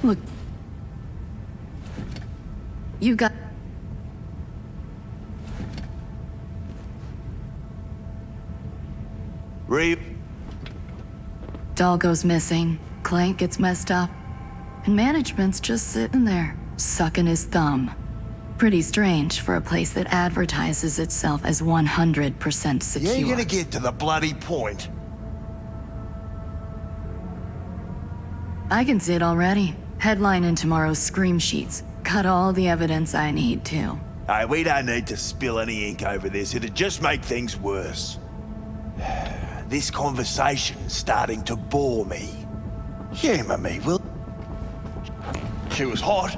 Look. You got... Reap. Doll goes missing, Clank gets messed up, and management's just sitting there, sucking his thumb. Pretty strange for a place that advertises itself as 100% secure. You ain't gonna get to the bloody point. I can see it already. Headline in tomorrow's scream sheets. Cut all the evidence I need to. Hey, we don't need to spill any ink over this. It'd just make things worse. This conversation's starting to bore me. Humour me, will... She was hot.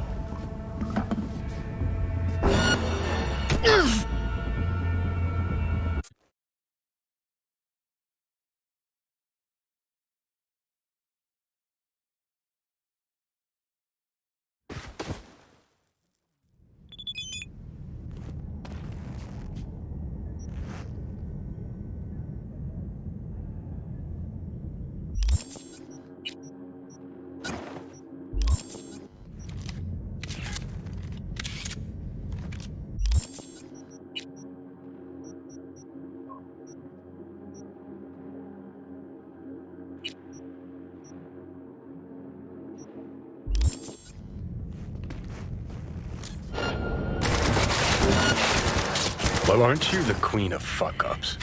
Well, aren't you the queen of fuck-ups?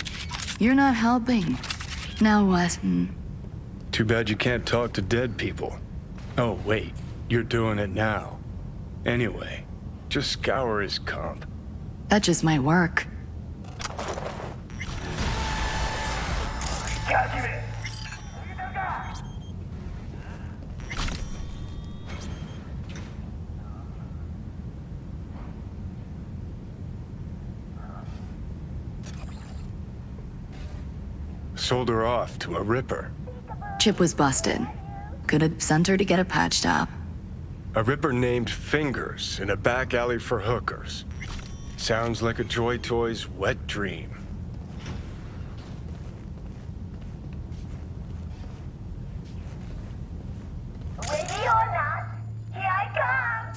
You're not helping. Now what? Too bad you can't talk to dead people. Oh, wait. You're doing it now. Anyway, just scour his comp. That just might work. Sold her off to a ripper. Chip was busted. Could have sent her to get it patched up. A ripper named Fingers in a back alley for hookers. Sounds like a Joy Toy's wet dream. Ready or not, here I come!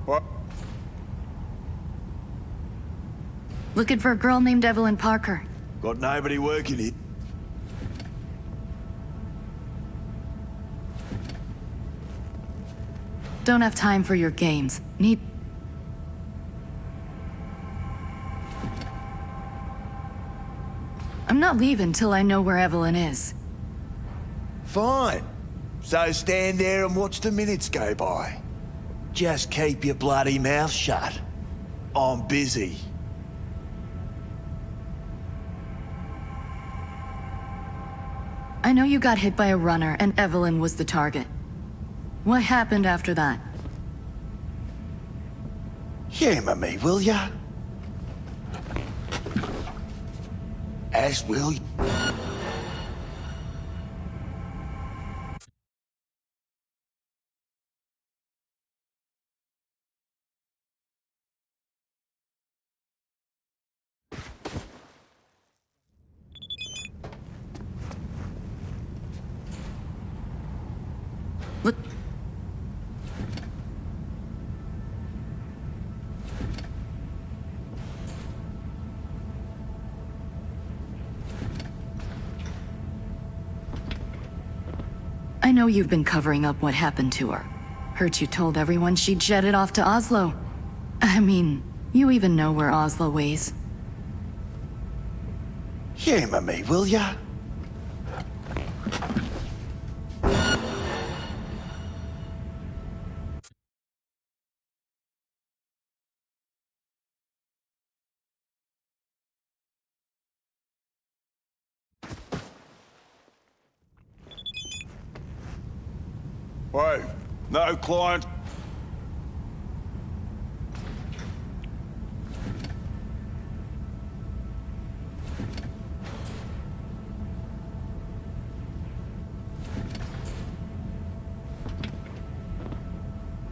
What? Looking for a girl named Evelyn Parker. Got nobody working here. Don't have time for your games. Need... I'm not leaving till I know where Evelyn is. Fine. So stand there and watch the minutes go by. Just keep your bloody mouth shut. I'm busy. I know you got hit by a runner and Evelyn was the target. What happened after that? Humour me, will ya? As will you. Look. I know you've been covering up what happened to her. Heard you told everyone she jetted off to Oslo. I mean, you even know where Oslo is. Humour me, will ya? Wait, no client.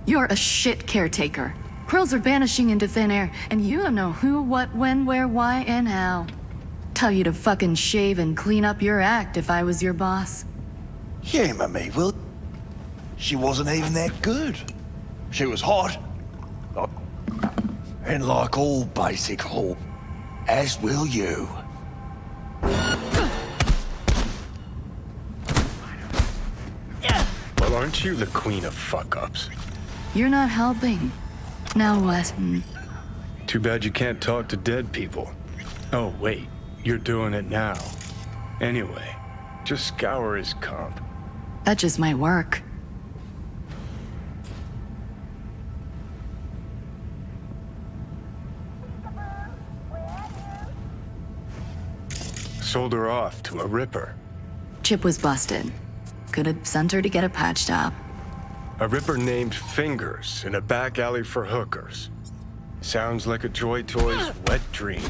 You're a shit caretaker. Quills are vanishing into thin air, and you don't know who, what, when, where, why, and how. Tell you to fucking shave and clean up your act if I was your boss. Humour me, will. She wasn't even that good. She was hot. And like all basic whore, as will you. Well, aren't you the queen of fuck-ups? You're not helping. Now what? Too bad you can't talk to dead people. Oh, wait. You're doing it now. Anyway, just scour his comp. That just might work. Sold her off to a ripper. Chip was busted. Could have sent her to get it patched up. A ripper named Fingers in a back alley for hookers. Sounds like a Joy Toy's wet dream.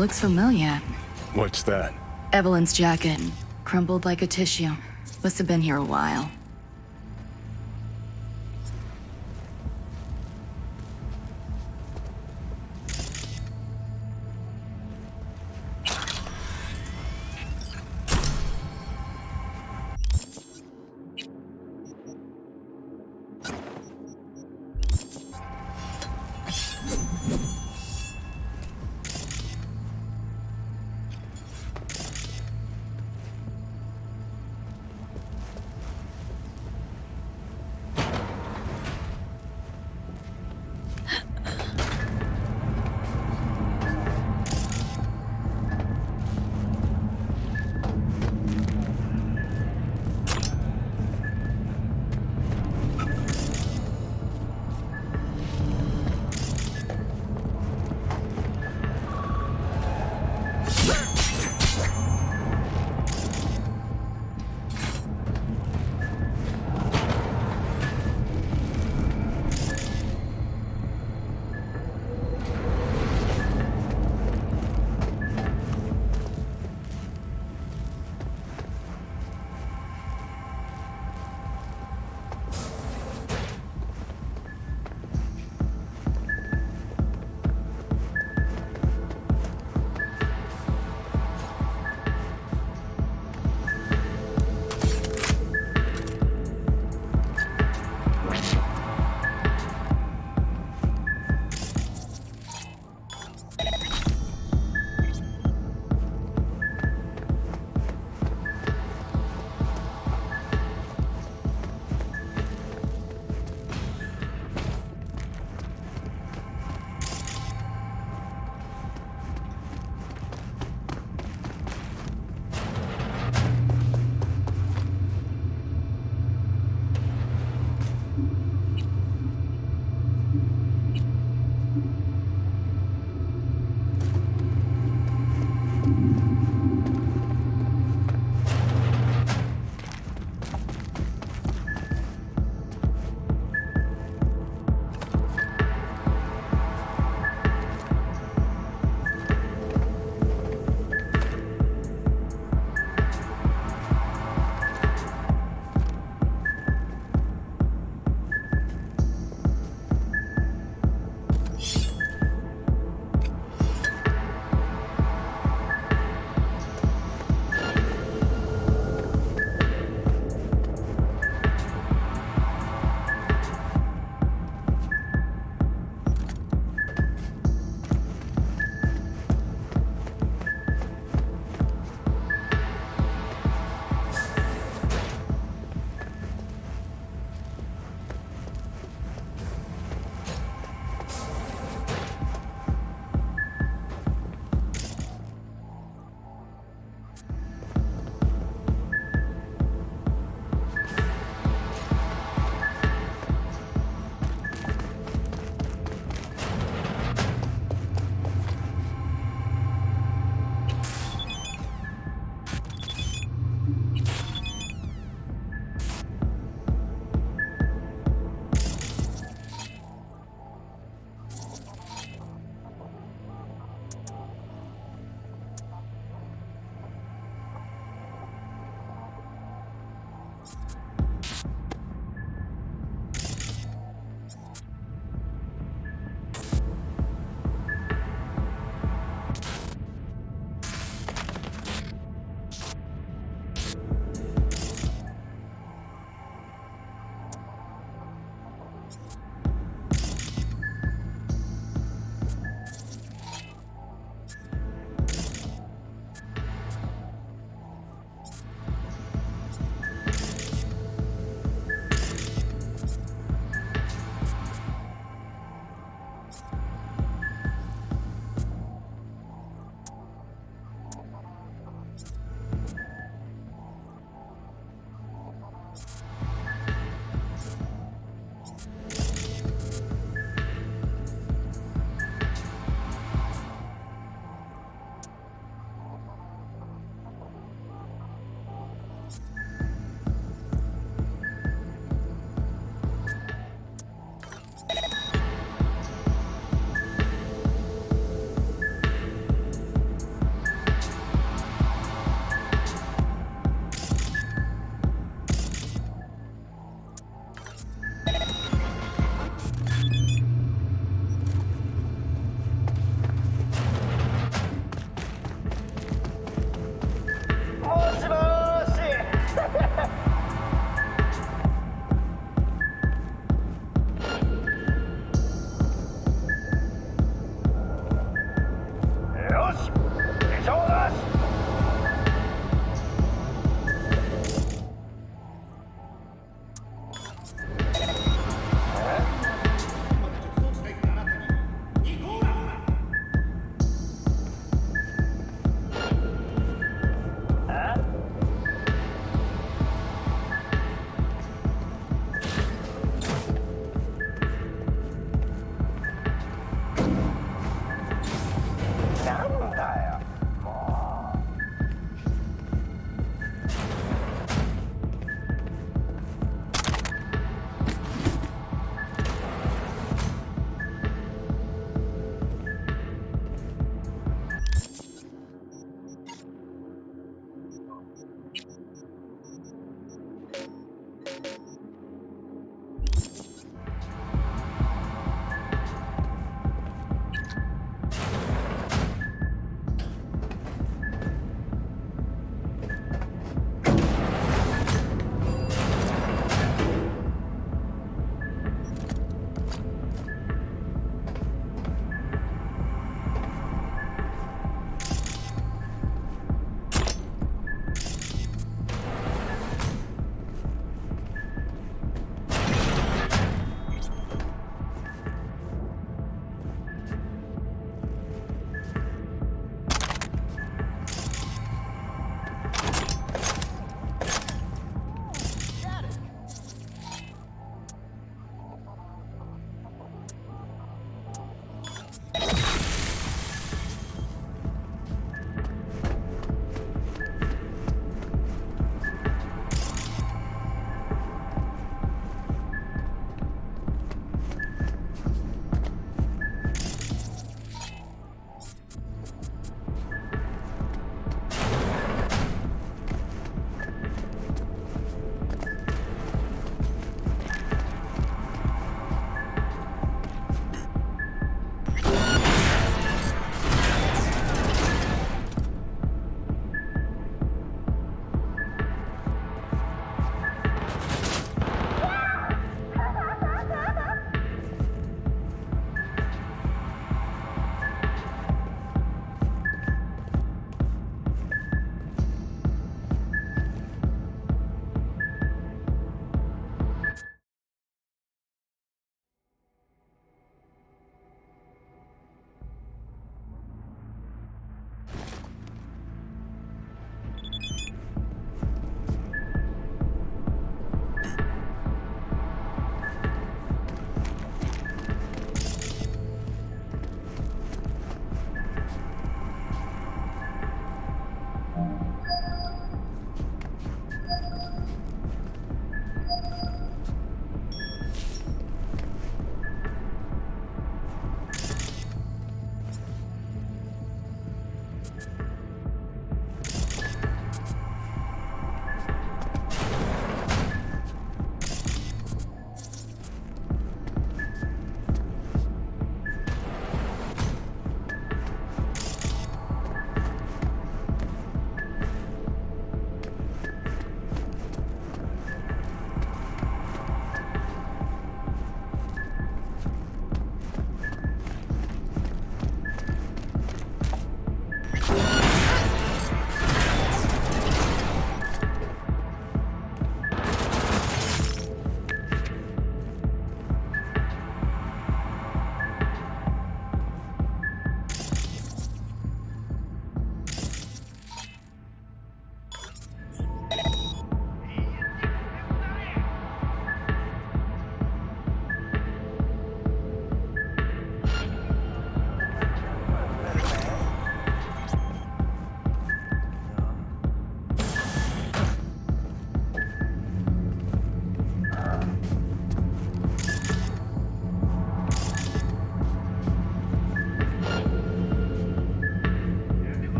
Looks familiar. What's that? Evelyn's jacket, crumpled like a tissue. Must have been here a while.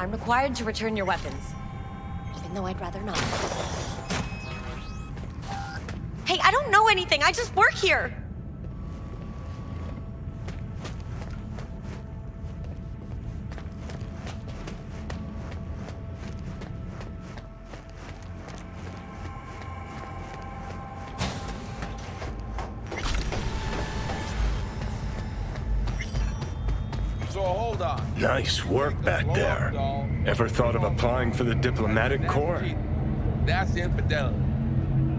I'm required to return your weapons. Even though I'd rather not. Hey, I don't know anything. I just work here. So hold on. Nice work back there. Ever thought of applying for the diplomatic corps? That's infidelity.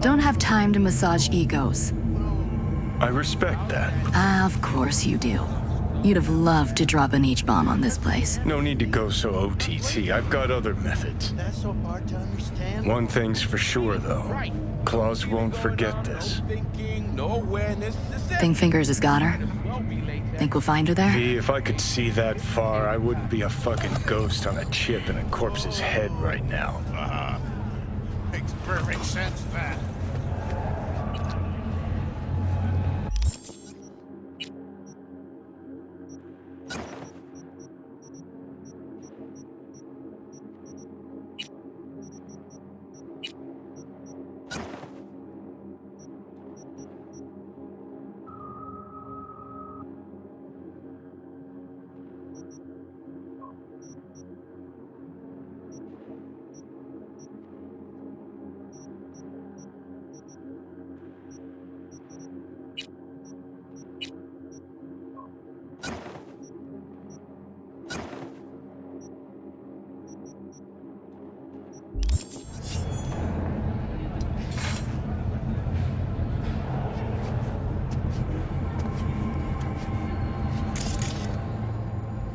Don't have time to massage egos. I respect that. Of course you do. You'd have loved to drop an H-bomb on this place. No need to go so OTT. I've got other methods. That's so hard to understand. One thing's for sure, though. Claus won't forget this. Think Fingers has got her? Think we'll find her there? V, if I could see that far, I wouldn't be a fucking ghost on a chip in a corpse's head right now. Makes perfect sense, that.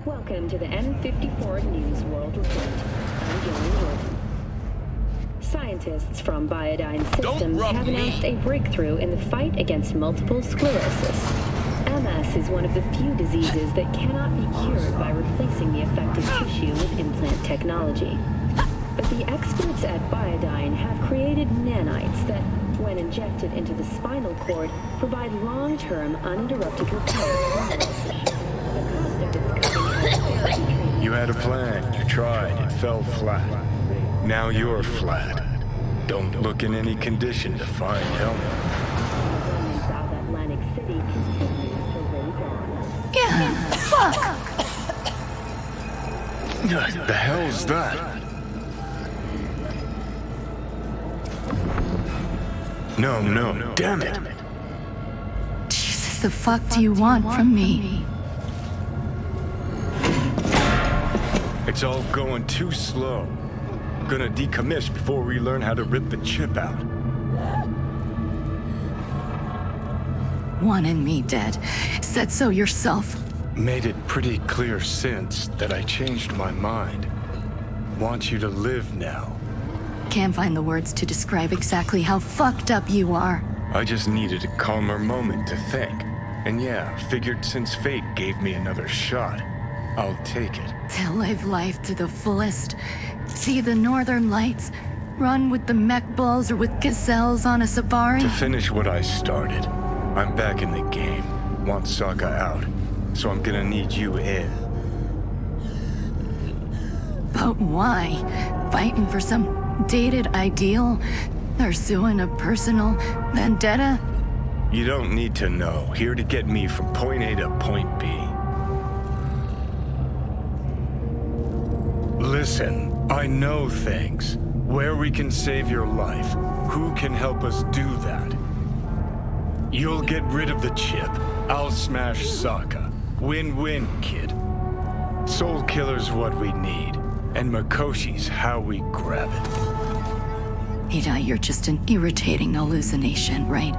Welcome to the N54 News World Report. I'm Gillian Jordan. Scientists from Biodyne Systems have announced a breakthrough in the fight against multiple sclerosis. MS is one of the few diseases that cannot be cured by replacing the affected tissue with implant technology. But the experts at Biodyne have created nanites that, when injected into the spinal cord, provide long-term uninterrupted repair. You had a plan, you tried, it fell flat. Now you're flat. Don't look in any condition to find help. South Atlantic City continues to rage on. Yeah, fuck! What the hell's that? No, damn it. Jesus, the fuck do you want from me? It's all going too slow. Gonna decommiss before we learn how to rip the chip out. Wanted me dead. Said so yourself. Made it pretty clear since that I changed my mind. Want you to live now. Can't find the words to describe exactly how fucked up you are. I just needed a calmer moment to think. And yeah, figured since fate gave me another shot, I'll take it. To live life to the fullest. See the northern lights. Run with the mech bulls or with gazelles on a safari. To finish what I started, I'm back in the game. Want Sokka out, so I'm gonna need you in. But why? Fighting for some dated ideal? Pursuing a personal vendetta? You don't need to know. Here to get me from point A to point B. Listen, I know things. Where we can save your life. Who can help us do that? You'll get rid of the chip. I'll smash Sokka. Win-win, kid. Soul Killer's what we need. And Makoshi's how we grab it. Ida, you're just an irritating hallucination, right?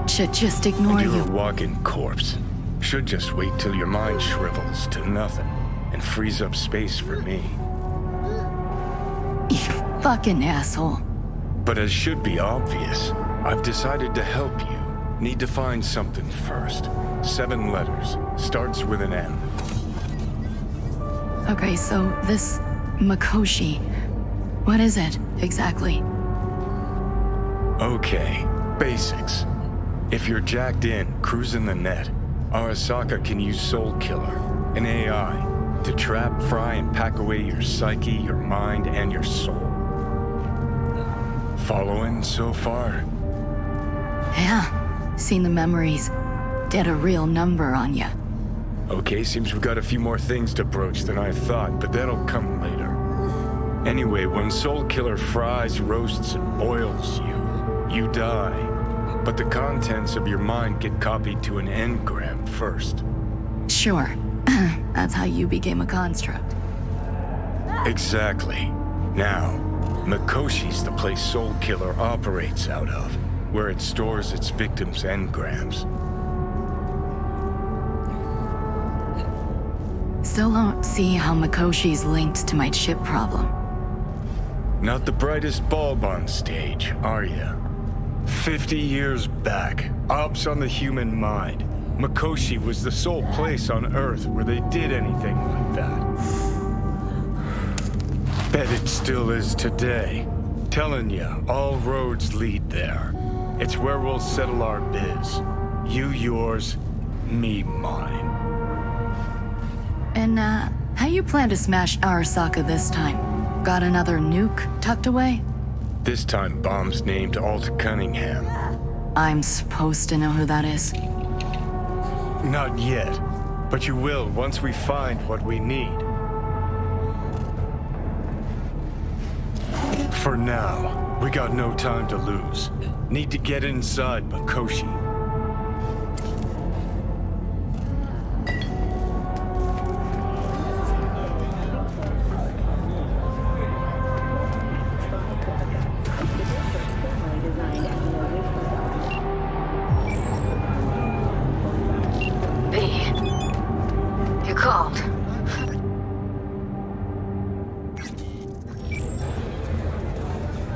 Should just ignore you. You're a walking corpse. Should just wait till your mind shrivels to nothing and frees up space for me. You fucking asshole. But as should be obvious, I've decided to help you. Need to find something first. 7 letters. Starts with an M. Okay, so this Makoshi, what is it exactly? Okay, basics. If you're jacked in, cruising the net, Arasaka can use Soul Killer, an AI. To trap, fry, and pack away your psyche, your mind, and your soul. Following so far? Yeah, seen the memories. Did a real number on ya. Okay, seems we've got a few more things to broach than I thought, but that'll come later. Anyway, when Soul Killer fries, roasts, and boils you, you die. But the contents of your mind get copied to an engram first. Sure. That's how you became a construct. Exactly. Now, Mikoshi's the place Soul Killer operates out of, where it stores its victims' engrams. Still don't see how Mikoshi's linked to my chip problem. Not the brightest bulb on stage, are ya? 50 years back, ops on the human mind. Mikoshi was the sole place on Earth where they did anything like that. Bet it still is today. Telling ya, all roads lead there. It's where we'll settle our biz. You yours, me mine. And, how you plan to smash Arasaka this time? Got another nuke tucked away? This time, bomb's named Alt Cunningham. I'm supposed to know who that is? Not yet, but you will once we find what we need. For now, we got no time to lose. Need to get inside Mikoshi.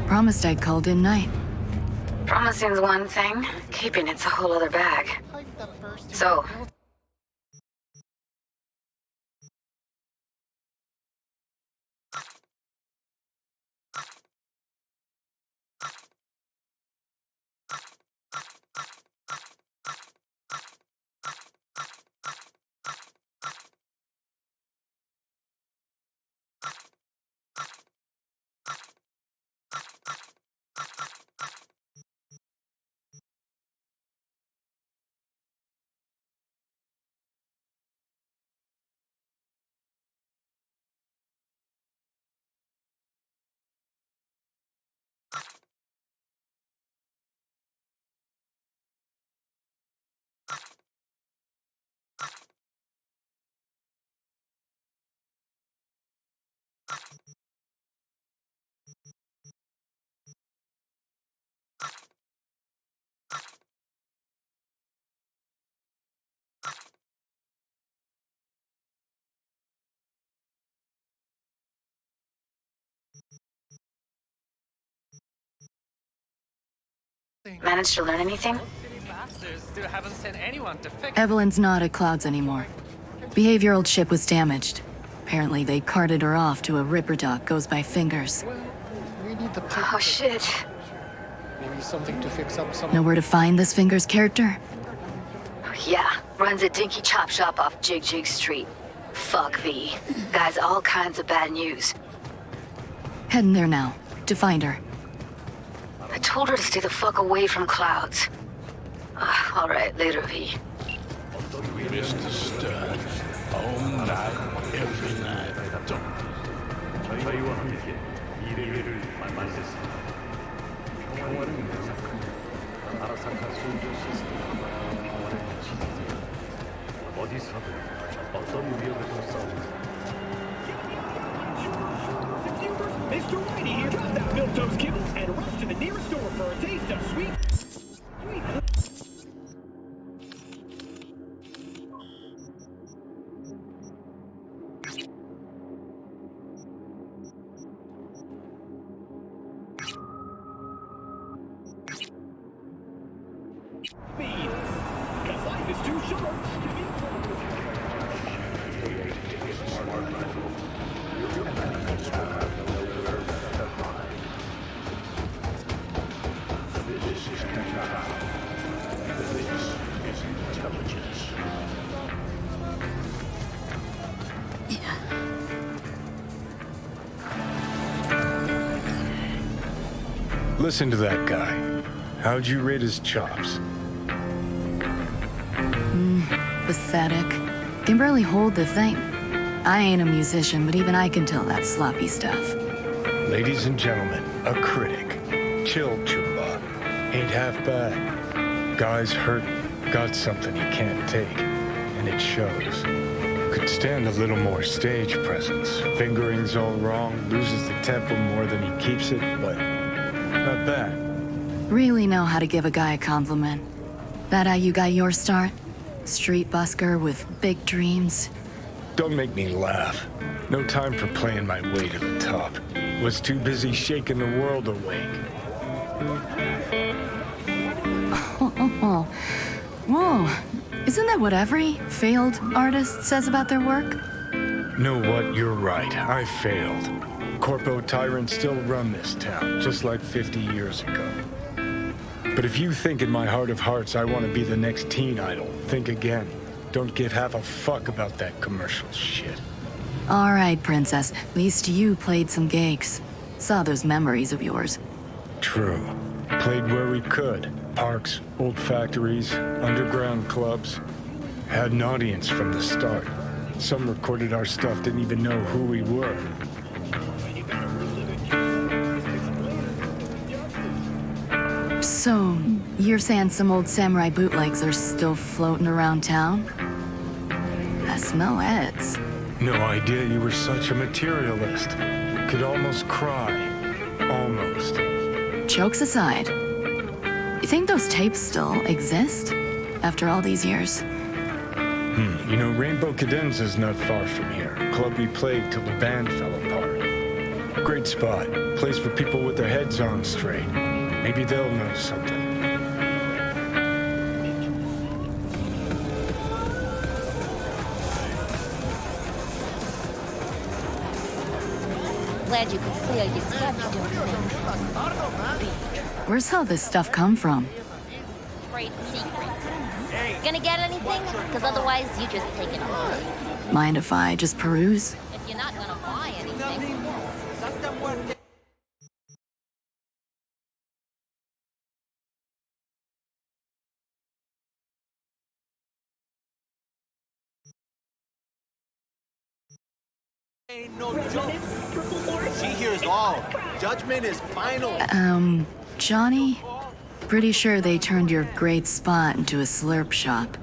Promised I'd call, didn't I? Promising's one thing, keeping it's a whole other bag. So, managed to learn anything? Evelyn's not at Clouds anymore. Behavioral chip was damaged. Apparently they carted her off to a Ripper dock goes by Fingers. Oh shit. Maybe something to fix up some. Know where to find this Fingers character? Yeah, runs a dinky chop shop off Jig Jig Street. Fuck V. Guy's all kinds of bad news. Heading there now, to find her. I told her to stay the fuck away from Clouds. Alright, later, V. Mr. Stern, all night, every night. Mr. Whitey here, got that milquetoast kibble and rush to the nearest store for a taste of sweet. Speed, because life is too short to be. Yeah. Listen to that guy. How'd you rate his chops? Pathetic. Can barely hold the thing. I ain't a musician, but even I can tell that sloppy stuff. Ladies and gentlemen, a critic. Chill, Chumba. Ain't half bad. Guy's hurt, got something he can't take, and it shows. Could stand a little more stage presence. Fingering's all wrong, loses the tempo more than he keeps it, but not bad. Really know how to give a guy a compliment. That how you got your start? Street busker with big dreams? Don't make me laugh. No time for playing my way to the top. Was too busy shaking the world awake. Oh. Whoa. Isn't that what every failed artist says about their work? Know what? You're right. I failed. Corpo tyrants still run this town, just like 50 years ago. But if you think in my heart of hearts I want to be the next teen idol, think again. Don't give half a fuck about that commercial shit. All right, princess. At least you played some gigs. Saw those memories of yours. True. Played where we could. Parks, old factories, underground clubs. Had an audience from the start. Some recorded our stuff, didn't even know who we were. So, you're saying some old samurai bootlegs are still floating around town? I smell ads. No idea you were such a materialist. Could almost cry. Almost. Jokes aside, you think those tapes still exist after all these years? You know, Rainbow Cadenza's not far from here. Club we played till the band fell apart. Great spot. Place for people with their heads on straight. Maybe they'll know something. Glad you could clear your schedule. Where's all this stuff come from? Great secret. Gonna get anything? Because otherwise you just take it all. Mind if I just peruse? If you're not gonna buy anything, yes. Ain't no joke. She hears all. Judgment is final. Johnny? Pretty sure they turned your great spot into a slurp shop.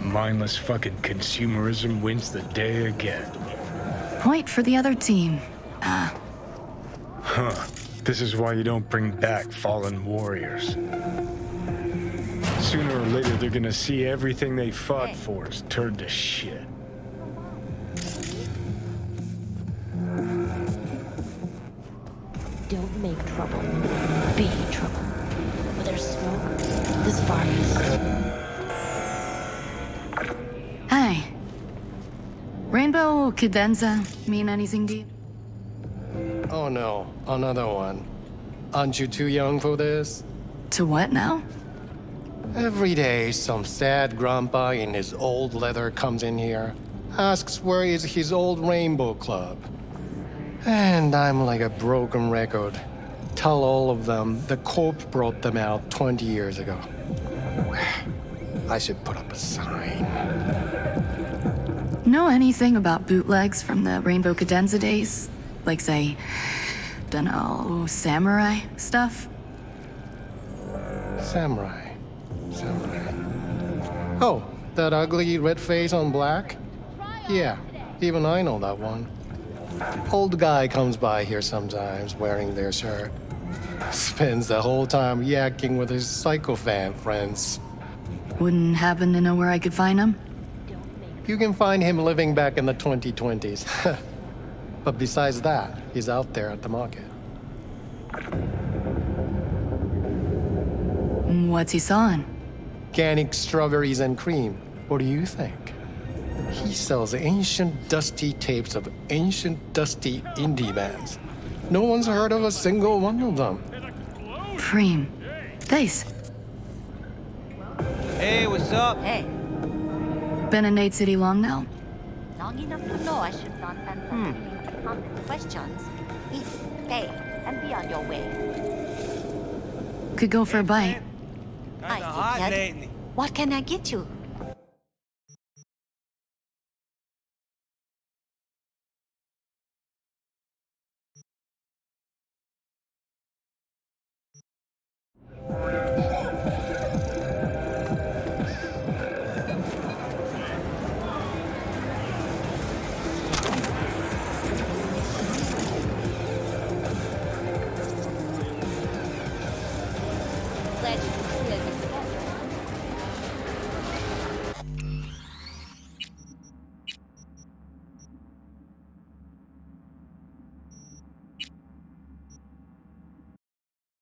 Mindless fucking consumerism wins the day again. Point for the other team. Huh. This is why you don't bring back fallen warriors. Sooner or later, they're gonna see everything they fought for is turned to shit. Don't make trouble. Be trouble. Where there's smoke, there's fires. Hey. Rainbow Cadenza mean anything to you? Oh no, another one. Aren't you too young for this? To what now? Every day, some sad grandpa in his old leather comes in here, asks where is his old Rainbow Club. And I'm like a broken record. Tell all of them the Corp brought them out 20 years ago. I should put up a sign. Know anything about bootlegs from the Rainbow Cadenza days? Like, say, dunno, samurai stuff? Samurai. Oh, that ugly red face on black? Yeah, even I know that one. Old guy comes by here sometimes wearing their shirt. Spends the whole time yakking with his psychofan friends. Wouldn't happen to know where I could find him? You can find him living back in the 2020s. But besides that, he's out there at the market. What's he selling? Organic strawberries and cream. What do you think? He sells ancient, dusty tapes of ancient, dusty indie bands. No one's heard of a single one of them. Cream. Thanks. Hey, what's up? Hey. Been in Nate City long now? Long enough to know I should not answer common questions. Eat, pay, and be on your way. Could go for a bite. Kinda hot lately. What can I get you?